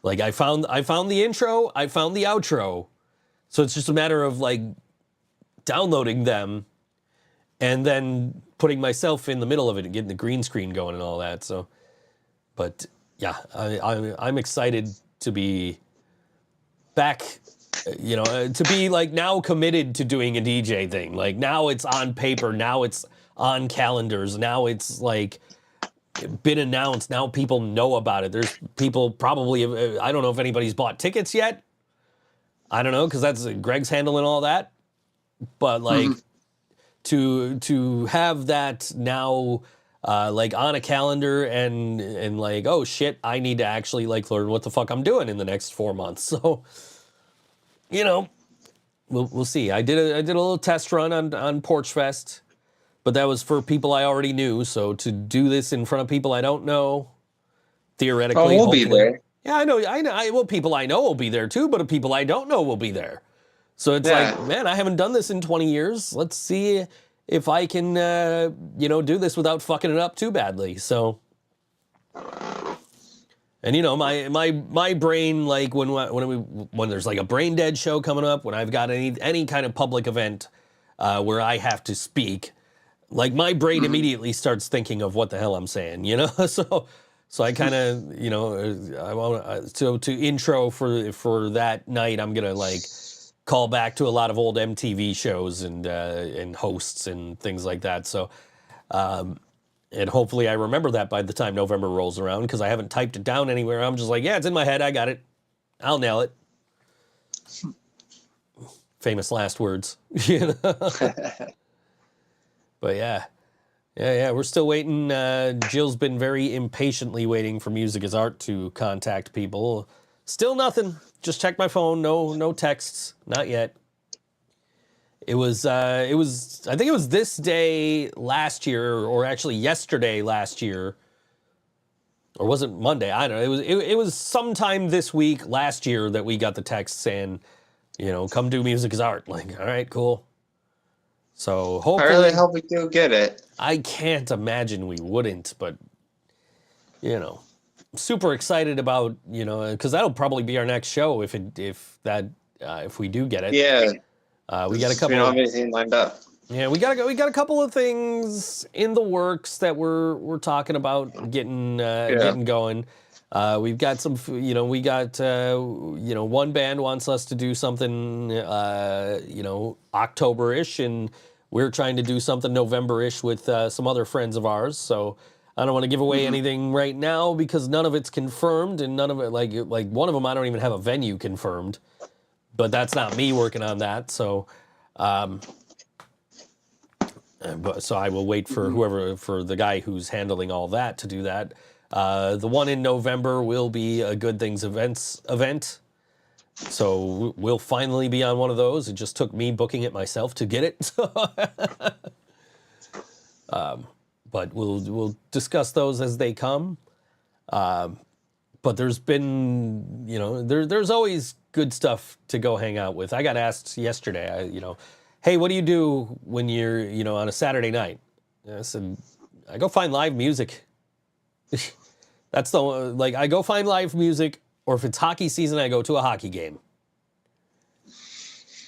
Like I found the intro, I found the outro, so it's just a matter of like downloading them and then putting myself in the middle of it and getting the green screen going and all that. So, but yeah, I'm excited to be back, to be like now committed to doing a DJ thing. Like now it's on paper, now it's on calendars, now it's like been announced. Now people know about it. There's people probably, I don't know if anybody's bought tickets yet. I don't know, because that's Greg's handling all that. But like to have that now like on a calendar and like, oh shit, I need to actually like learn what the fuck I'm doing in the next 4 months. So, we'll see. I did a little test run on Porch Fest, but that was for people I already knew. So to do this in front of people I don't know, theoretically, we'll be there. Yeah, I know. Well, people I know will be there too, but people I don't know will be there. So it's like, man, I haven't done this in 20 years. Let's see if I can, do this without fucking it up too badly. So, and my brain, like when there's like a brain dead show coming up, when I've got any kind of public event where I have to speak, like my brain immediately starts thinking of what the hell I'm saying, So I kind of, I want to intro for that night. I'm gonna like call back to a lot of old MTV shows and hosts and things like that. So, and hopefully I remember that by the time November rolls around, because I haven't typed it down anywhere. I'm just like, yeah, it's in my head. I got it. I'll nail it. Famous last words. But yeah. Yeah, we're still waiting. Jill's been very impatiently waiting for Music is Art to contact people. Still nothing. Just checked my phone. No texts. Not yet. It was I think it was this day last year, or actually yesterday last year, or was it Monday? I don't know. It was sometime this week last year that we got the text saying, come do Music is Art. Like, all right, cool. So hopefully, I really hope we do get it. I can't imagine we wouldn't, but super excited about because that'll probably be our next show if we do get it. Yeah. We got a couple. We don't have anything lined up. Yeah, we got a couple of things in the works that we're talking about getting going. We've got some, we got one band wants us to do something, October-ish, and we're trying to do something November-ish with some other friends of ours. So I don't want to give away anything right now because none of it's confirmed, and none of it like one of them I don't even have a venue confirmed, but that's not me working on that. So. So I will wait for for the guy who's handling all that to do that. The one in November will be a Good Things event. So we'll finally be on one of those. It just took me booking it myself to get it. But we'll discuss those as they come. But there's been, there's always good stuff to go hang out with. I got asked yesterday, hey, what do you do when you're, on a Saturday night? And I said, I go find live music. That's I go find live music, or if it's hockey season, I go to a hockey game.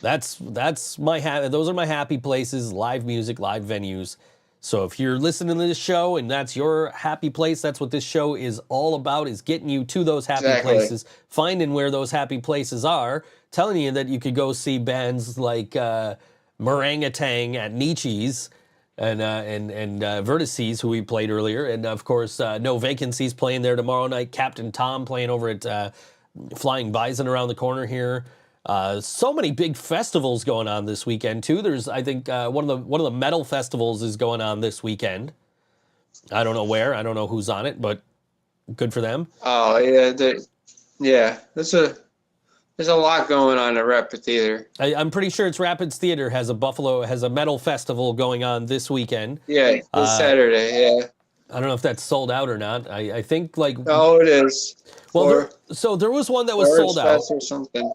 That's those are my happy places, live music, live venues. So if you're listening to this show and that's your happy place, that's what this show is all about, is getting you to those happy places, finding where those happy places are, telling you that you could go see bands like Meringatang at Nietzsche's and Vertices, who we played earlier, and of course No Vacancies playing there tomorrow night. Captain Tom playing over at Flying Bison around the corner here. So many big festivals going on this weekend too. There's I think one of the metal festivals is going on this weekend. I don't know where. I don't know who's on it, but good for them. Oh yeah, there's a lot going on at Rapid Theater. I'm pretty sure it's Rapids Theater has a metal festival going on this weekend. Yeah, this Saturday, yeah. I don't know if that's sold out or not. I think Oh, it is. Well, there was one that was sold out. Or something.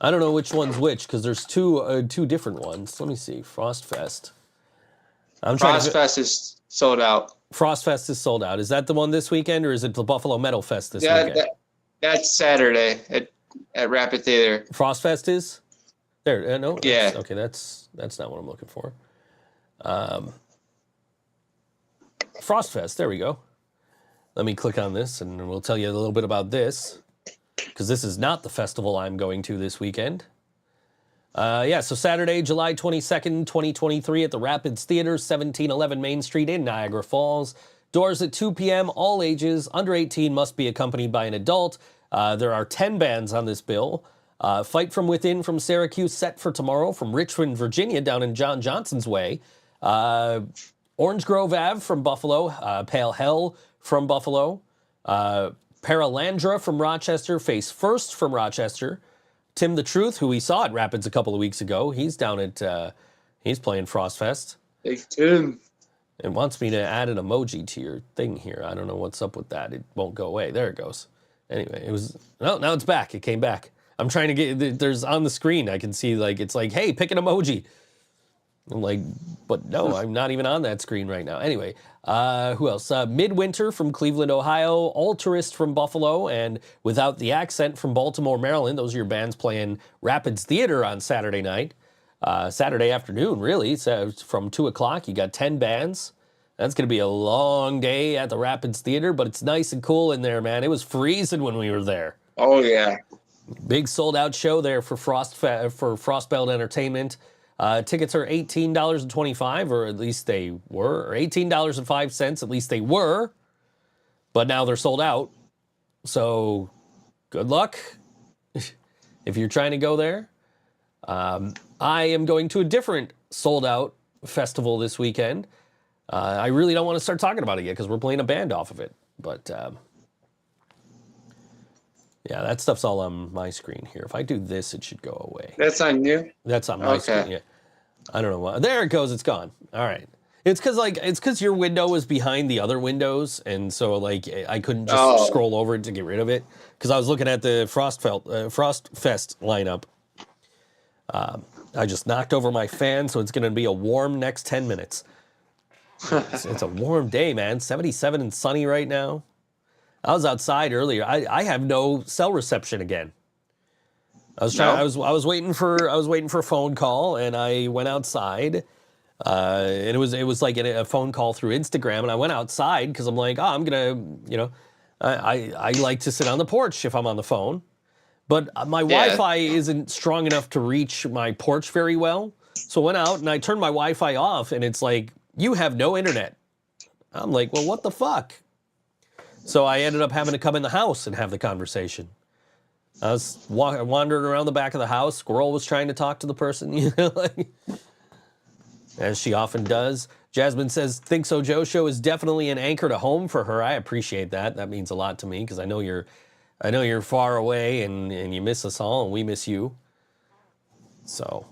I don't know which one's which because there's two different ones. Let me see. Frostfest. Frostfest is sold out. Frostfest is sold out. Is that the one this weekend, or is it the Buffalo Metal Fest this weekend? That's Saturday at Rapid Theater. Frostfest is? There, no? Yeah. Okay, that's not what I'm looking for. Frostfest, there we go. Let me click on this and we'll tell you a little bit about this, because this is not the festival I'm going to this weekend. So Saturday, July 22nd, 2023 at the Rapids Theater, 1711 Main Street in Niagara Falls. Doors at 2 p.m., all ages, under 18 must be accompanied by an adult. There are 10 bands on this bill. Fight From Within from Syracuse set for tomorrow, from Richmond, Virginia, down in John Johnson's Way. Orange Grove Ave from Buffalo. Pale Hell from Buffalo. Paralandra from Rochester. Face First from Rochester. Tim the Truth, who we saw at Rapids a couple of weeks ago. He's down at, he's playing Frostfest. Big Tim. It wants me to add an emoji to your thing here. I don't know what's up with that. It won't go away. There it goes. Anyway, now it's back. It came back. I'm trying to get, there's on the screen, I can see it's like, hey, pick an emoji. I'm like, but no, I'm not even on that screen right now. Anyway, who else? Midwinter from Cleveland, Ohio. Altarist from Buffalo. And Without the Accent from Baltimore, Maryland. Those are your bands playing Rapids Theater on Saturday night. Saturday afternoon, really. So from 2 o'clock, you got 10 bands. That's going to be a long day at the Rapids Theater, but it's nice and cool in there, man. It was freezing when we were there. Oh, yeah. Big sold-out show there for Frostbelt Entertainment. Tickets are $18.25, or at least they were, or $18.05, at least they were, but now they're sold out. So good luck if you're trying to go there. I am going to a different sold-out festival this weekend. I really don't want to start talking about it yet because we're playing a band off of it. But, yeah, that stuff's all on my screen here. If I do this, it should go away. That's on you? That's on my screen, yeah. I don't know why. There it goes. It's gone. All right. It's because your window was behind the other windows, and so like I couldn't just scroll over it to get rid of it because I was looking at the Frostfest lineup. I just knocked over my fan, so it's going to be a warm next 10 minutes. It's a warm day, man. 77 and sunny right now. I was outside earlier. I have no cell reception again. I was waiting for a phone call, and I went outside. And it was like a phone call through Instagram, and I went outside because I'm like, I'm gonna, I like to sit on the porch if I'm on the phone, but my Wi-Fi isn't strong enough to reach my porch very well. So I went out and I turned my Wi-Fi off, and it's like, you have no internet. I'm like, well, what the fuck? So I ended up having to come in the house and have the conversation. I was wandering around the back of the house. Squirrel was trying to talk to the person, like. As she often does. Jasmine says, ThinkSoJoE show is definitely an anchor to home for her. I appreciate that. That means a lot to me because I know you're far away and you miss us all and we miss you. So,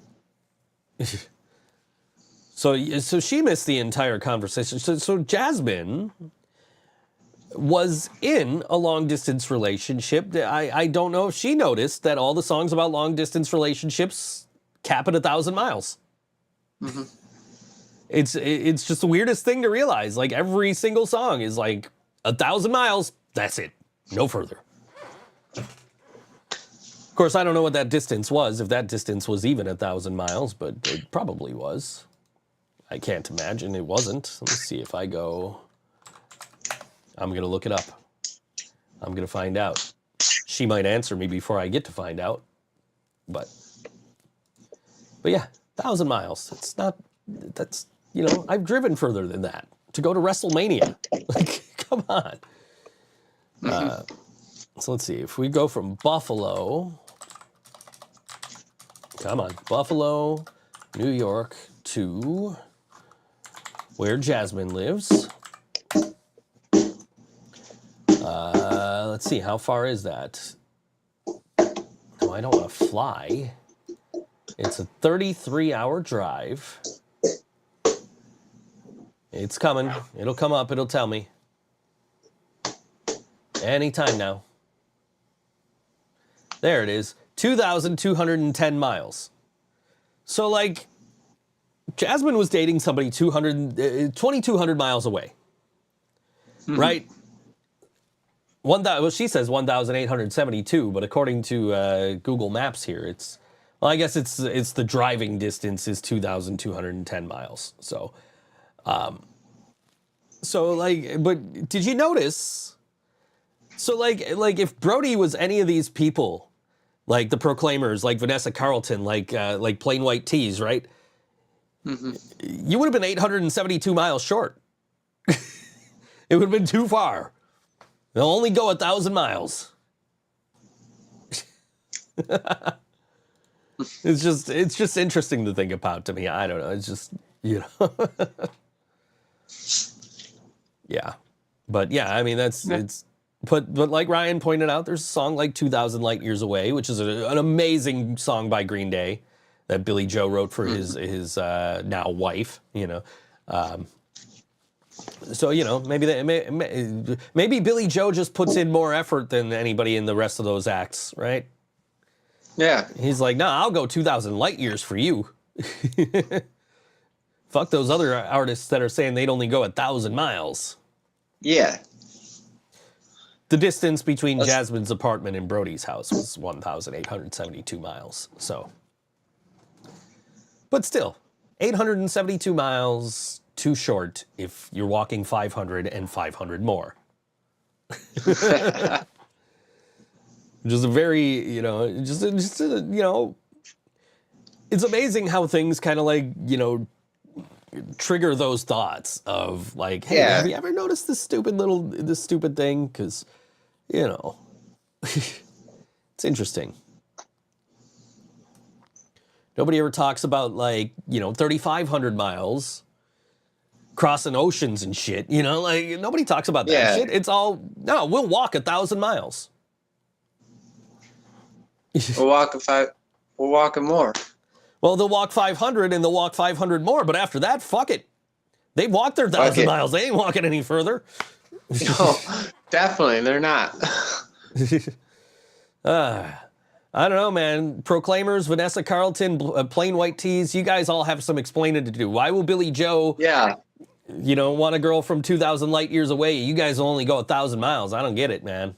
so she missed the entire conversation. So Jasmine was in a long distance relationship. I don't know if she noticed that all the songs about long distance relationships cap at 1,000 miles. Mm-hmm. It's just the weirdest thing to realize. Like every single song is like 1,000 miles. That's it. No further. Of course, I don't know what that distance was, if that distance was even 1,000 miles, but it probably was. I can't imagine it wasn't. Let me see if I go. I'm going to look it up. I'm going to find out. She might answer me before I get to find out. But yeah, 1,000 miles. It's not, that's, I've driven further than that to go to WrestleMania. Like, come on. So let's see. If we go from Buffalo, come on, Buffalo, New York to where Jasmine lives. Let's see. How far is that? No, I don't want to fly. It's a 33-hour drive. It's coming. It'll come up. It'll tell me. Anytime now. There it is. 2,210 miles. So, like, Jasmine was dating somebody 2,200 miles away. Mm-hmm. Right? Well, she says 1,872, but according to Google Maps here, I guess it's the driving distance is 2,210 miles. So, but did you notice? So, like if Brody was any of these people, like the Proclaimers, like Vanessa Carlton, like Plain White Tees, right? Mm-hmm. You would have been 872 miles short. It would have been too far. They'll only go 1,000 miles. It's just interesting to think about to me. I don't know. It's just, yeah. But yeah, I mean, but like Ryan pointed out, there's a song like 2,000 Light Years Away, which is an amazing song by Green Day that Billy Joe wrote for his now wife, So, maybe Billy Joe just puts in more effort than anybody in the rest of those acts, right? Yeah. He's like, no, I'll go 2,000 light years for you. Fuck those other artists that are saying they'd only go 1,000 miles. Yeah. The distance between Jasmine's apartment and Brody's house was 1,872 miles. So, but still, 872 miles... too short if you're walking 500 and 500 more. Just a very, it's amazing how things kind of like, trigger those thoughts of like, hey, have you ever noticed this stupid thing? Because, it's interesting. Nobody ever talks about like, 3,500 miles crossing oceans and shit, like nobody talks about that shit. It's all, no, we'll walk 1,000 miles. We'll walk more. Well, they'll walk 500 and they'll walk 500 more, but after that, fuck it. They've walked their 1,000 miles. They ain't walking any further. No, definitely, they're not. I don't know, man. Proclaimers, Vanessa Carlton, Plain White Tees, you guys all have some explaining to do. Why will Billy Joe, want a girl from 2,000 light years away? You guys will only go 1,000 miles. I don't get it, man.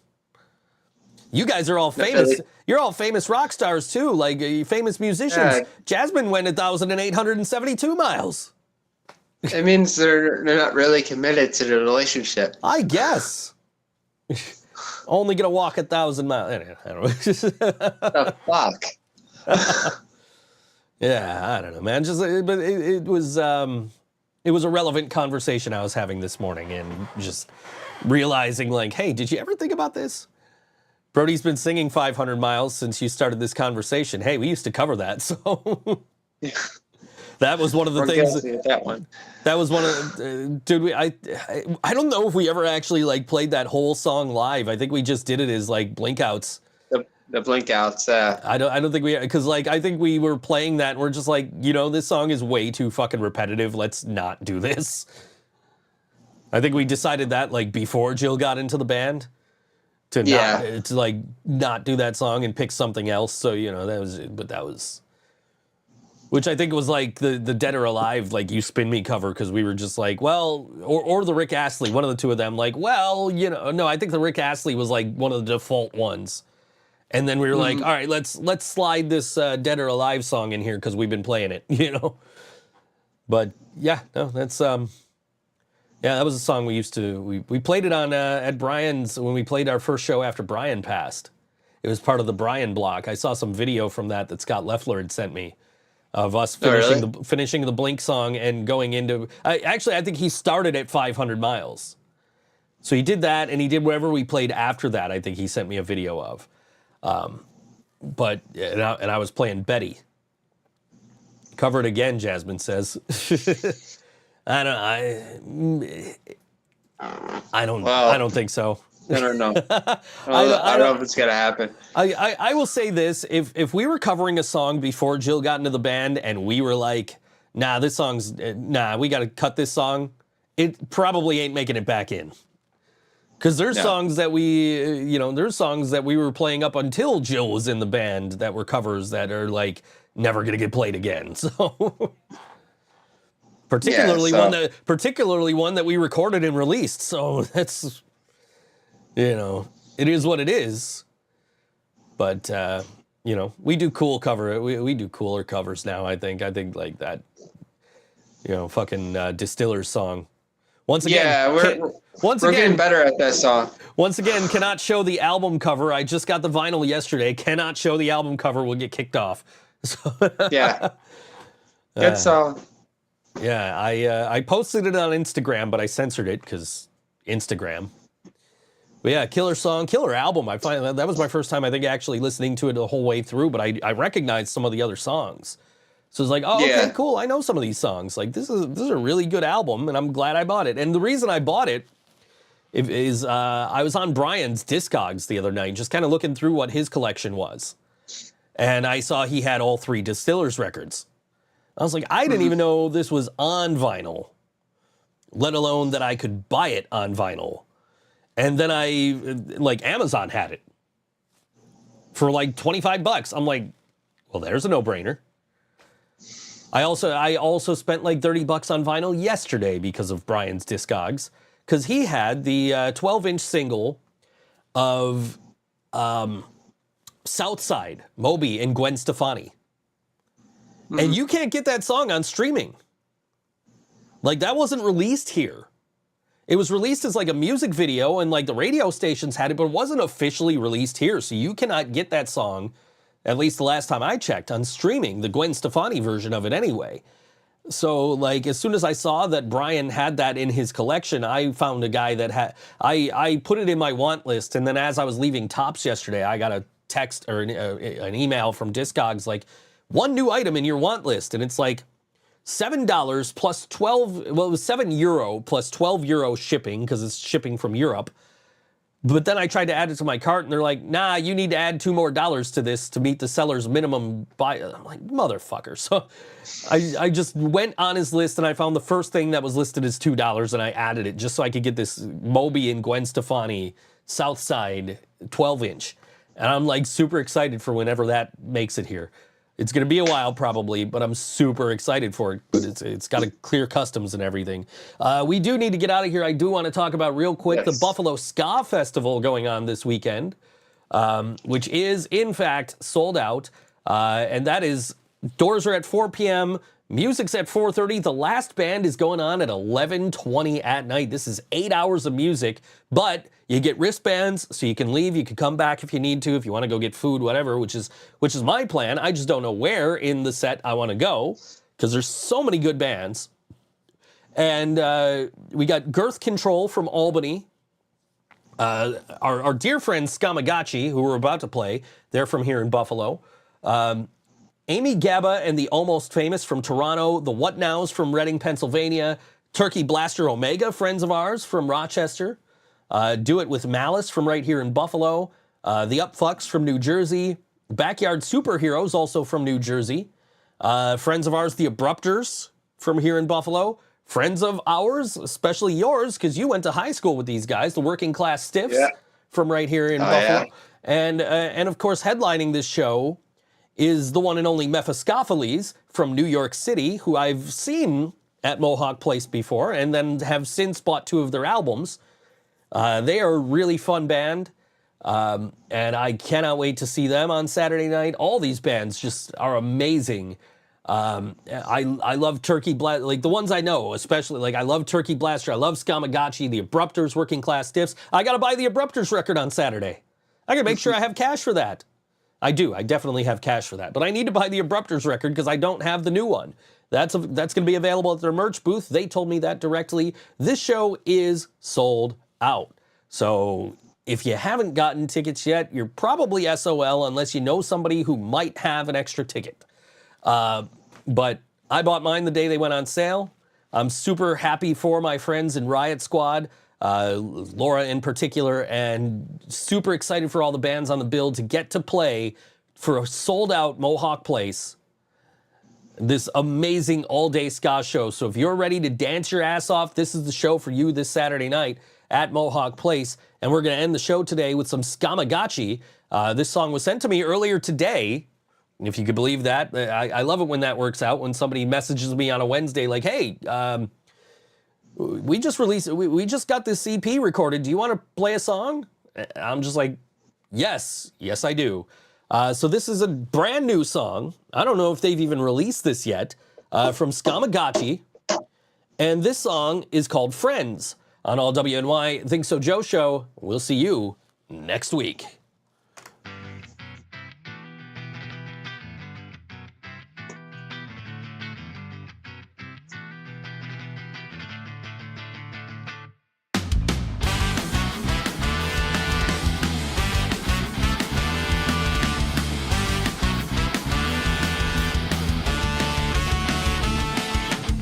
You guys are all famous. You're all famous rock stars, too, like famous musicians. Yeah. Jasmine went 1,872 miles. It means they're not really committed to the relationship. I guess. Only gonna walk 1,000 miles. I don't know. The fuck? Yeah, I don't know, man. But it was a relevant conversation I was having this morning, and just realizing, like, hey, did you ever think about this? Brody's been singing 500 miles since you started this conversation. Hey, we used to cover that, so yeah. That was one of the things. That one. That was one of, dude. I don't know if we ever actually like played that whole song live. I think we just did it as like blink outs. The blink outs. I don't think we, because like I think we were playing that and we're just like, this song is way too fucking repetitive. Let's not do this. I think we decided that like before Jill got into the band to not do that song and pick something else. So that was. Which I think was like the Dead or Alive, like You Spin Me cover, because we were just like, well, or the Rick Astley, one of the two of them, like, well, no, I think the Rick Astley was like one of the default ones. And then we were like, all right, let's slide this Dead or Alive song in here because we've been playing it, But yeah, no, that's that was a song we used to we played it on at Brian's when we played our first show after Brian passed. It was part of the Brian block. I saw some video from that Scott Leffler had sent me. Of us finishing the Blink song and going into... I think he started at 500 miles. So he did that, and he did whatever we played after that, I think he sent me a video of. And I was playing Betty. Cover it again, Jasmine says. I don't think so. I don't know. I don't know if it's gonna happen. I will say this: if we were covering a song before Jill got into the band, and we were like, "Nah, this song's we got to cut this song," it probably ain't making it back in. Because there's songs that there's songs that we were playing up until Jill was in the band that were covers that are like never gonna get played again. So. Particularly one that we recorded and released. So that's. It is what it is, but, we do cool cover. We do cooler covers now, I think like that, fucking Distiller's song. Once again, we're getting better at that song. Once again, cannot show the album cover. I just got the vinyl yesterday. Cannot show the album cover. We'll get kicked off. So, yeah. Good song. Yeah, I posted it on Instagram, but I censored it because Instagram. But yeah, killer song, killer album. I find that was my first time, I think, actually listening to it the whole way through, but I recognized some of the other songs. So it's like, okay, cool. I know some of these songs. Like, this is a really good album, and I'm glad I bought it. And the reason I bought it is I was on Brian's Discogs the other night, just kind of looking through what his collection was. And I saw he had all 3 Distillers records. I was like, I didn't even know this was on vinyl, let alone that I could buy it on vinyl. And then Amazon had it for like $25. I'm like, well, there's a no-brainer. I also spent like $30 on vinyl yesterday because of Brian's Discogs, because he had the 12-inch single of Southside, Moby, and Gwen Stefani. And you can't get that song on streaming. Like, that wasn't released here. It was released as like a music video, and like the radio stations had it, but it wasn't officially released here. So you cannot get that song, at least the last time I checked, on streaming, the Gwen Stefani version of it anyway. So like as soon as I saw that Brian had that in his collection, I found a guy that had, I put it in my want list. And then as I was leaving Tops yesterday, I got a text or an email from Discogs like, one new item in your want list. And it's like, $7 plus 12, well, it was €7 plus €12 shipping, because it's shipping from Europe. But then I tried to add it to my cart, and they're like, nah, you need to add $2 more to this to meet the seller's minimum buy. I'm like, motherfucker. So I just went on his list, and I found the first thing that was listed as $2, and I added it just so I could get this Moby and Gwen Stefani Southside 12-inch. And I'm like super excited for whenever that makes it here. It's going to be a while probably, but I'm super excited for it. But it's got to clear customs and everything. We do need to get out of here. I do want to talk about real quick the Buffalo Ska Festival going on this weekend, which is in fact sold out. And that is, doors are at 4 p.m. Music's at 4:30. The last band is going on at 11:20 at night. This is 8 hours of music, but you get wristbands so you can leave. You can come back if you need to, if you want to go get food, whatever, which is my plan. I just don't know where in the set I want to go because there's so many good bands. And we got Girth Control from Albany. Our dear friend Skamagotchi, who we're about to play, they're from here in Buffalo. Amy Gabba and the Almost Famous from Toronto, the What Nows from Reading, Pennsylvania, Turkey Blaster Omega, friends of ours from Rochester, Do It With Malice from right here in Buffalo, the Upfucks from New Jersey, Backyard Superheroes also from New Jersey, friends of ours, the Abrupters from here in Buffalo, friends of ours, especially yours, because you went to high school with these guys, the Working Class Stiffs from right here in Buffalo, and of course headlining this show is the one and only Mephistopheles from New York City, who I've seen at Mohawk Place before and then have since bought 2 of their albums. They are a really fun band, and I cannot wait to see them on Saturday night. All these bands just are amazing. I love Turkey Blaster, like the ones I know, especially, like I love Turkey Blaster, I love Skamagotchi, the Abrupters, Working Class Stiffs. I gotta buy the Abrupters record on Saturday. I gotta make sure I have cash for that. I do. I definitely have cash for that. But I need to buy the Abrupters record because I don't have the new one. That's going to be available at their merch booth. They told me that directly. This show is sold out. So if you haven't gotten tickets yet, you're probably SOL unless you know somebody who might have an extra ticket. But I bought mine the day they went on sale. I'm super happy for my friends in Riot Squad. Laura in particular, and super excited for all the bands on the bill to get to play for a sold-out Mohawk Place, this amazing all-day ska show. So if you're ready to dance your ass off, this is the show for you this Saturday night at Mohawk Place. And we're going to end the show today with some Skamagotchi. This song was sent to me earlier today, if you could believe that. I love it when that works out, when somebody messages me on a Wednesday like, hey, we just got this EP recorded. Do you want to play a song? I'm just like, yes, I do. So this is a brand new song. I don't know if they've even released this yet, from Skamagotchi. And this song is called Friends on All WNY Think So Joe Show. We'll see you next week.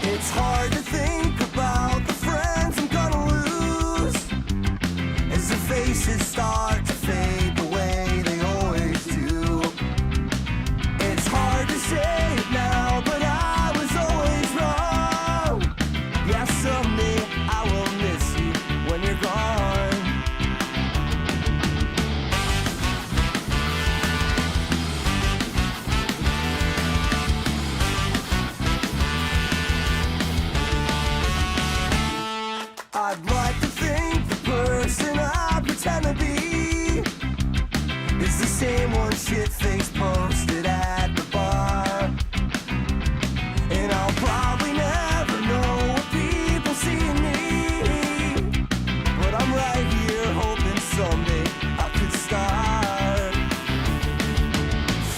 It's hard to think about the friends I'm gonna lose as the faces start to fade the way they always do. It's hard to say it now, but I was always wrong. Yeah, someday I will miss you when you're gone. I'd like to think the person I pretend to be is the same one shit-faced posted at the bar. And I'll probably never know what people see in me, but I'm right here hoping someday I could start.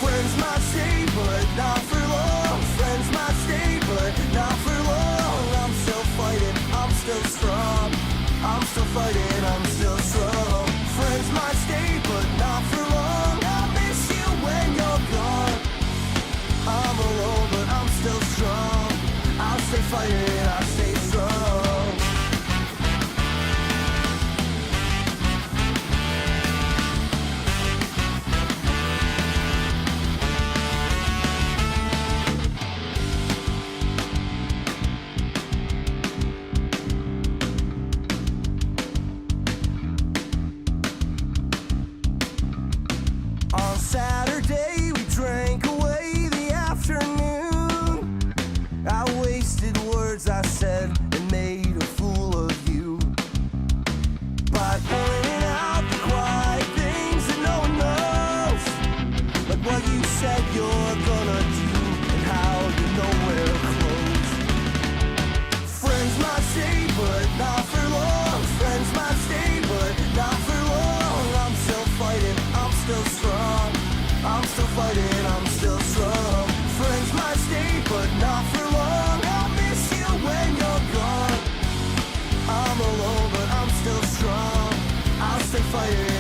Friends might stay, but not for long. Friends might stay, but not for long. I'm still fighting, I'm still strong. I'm still fighting, I'm still strong. Friends might stay, but not for long. I miss you when you're gone. I'm alone, but I'm still strong. I'll stay fighting, I'll stay strong. fire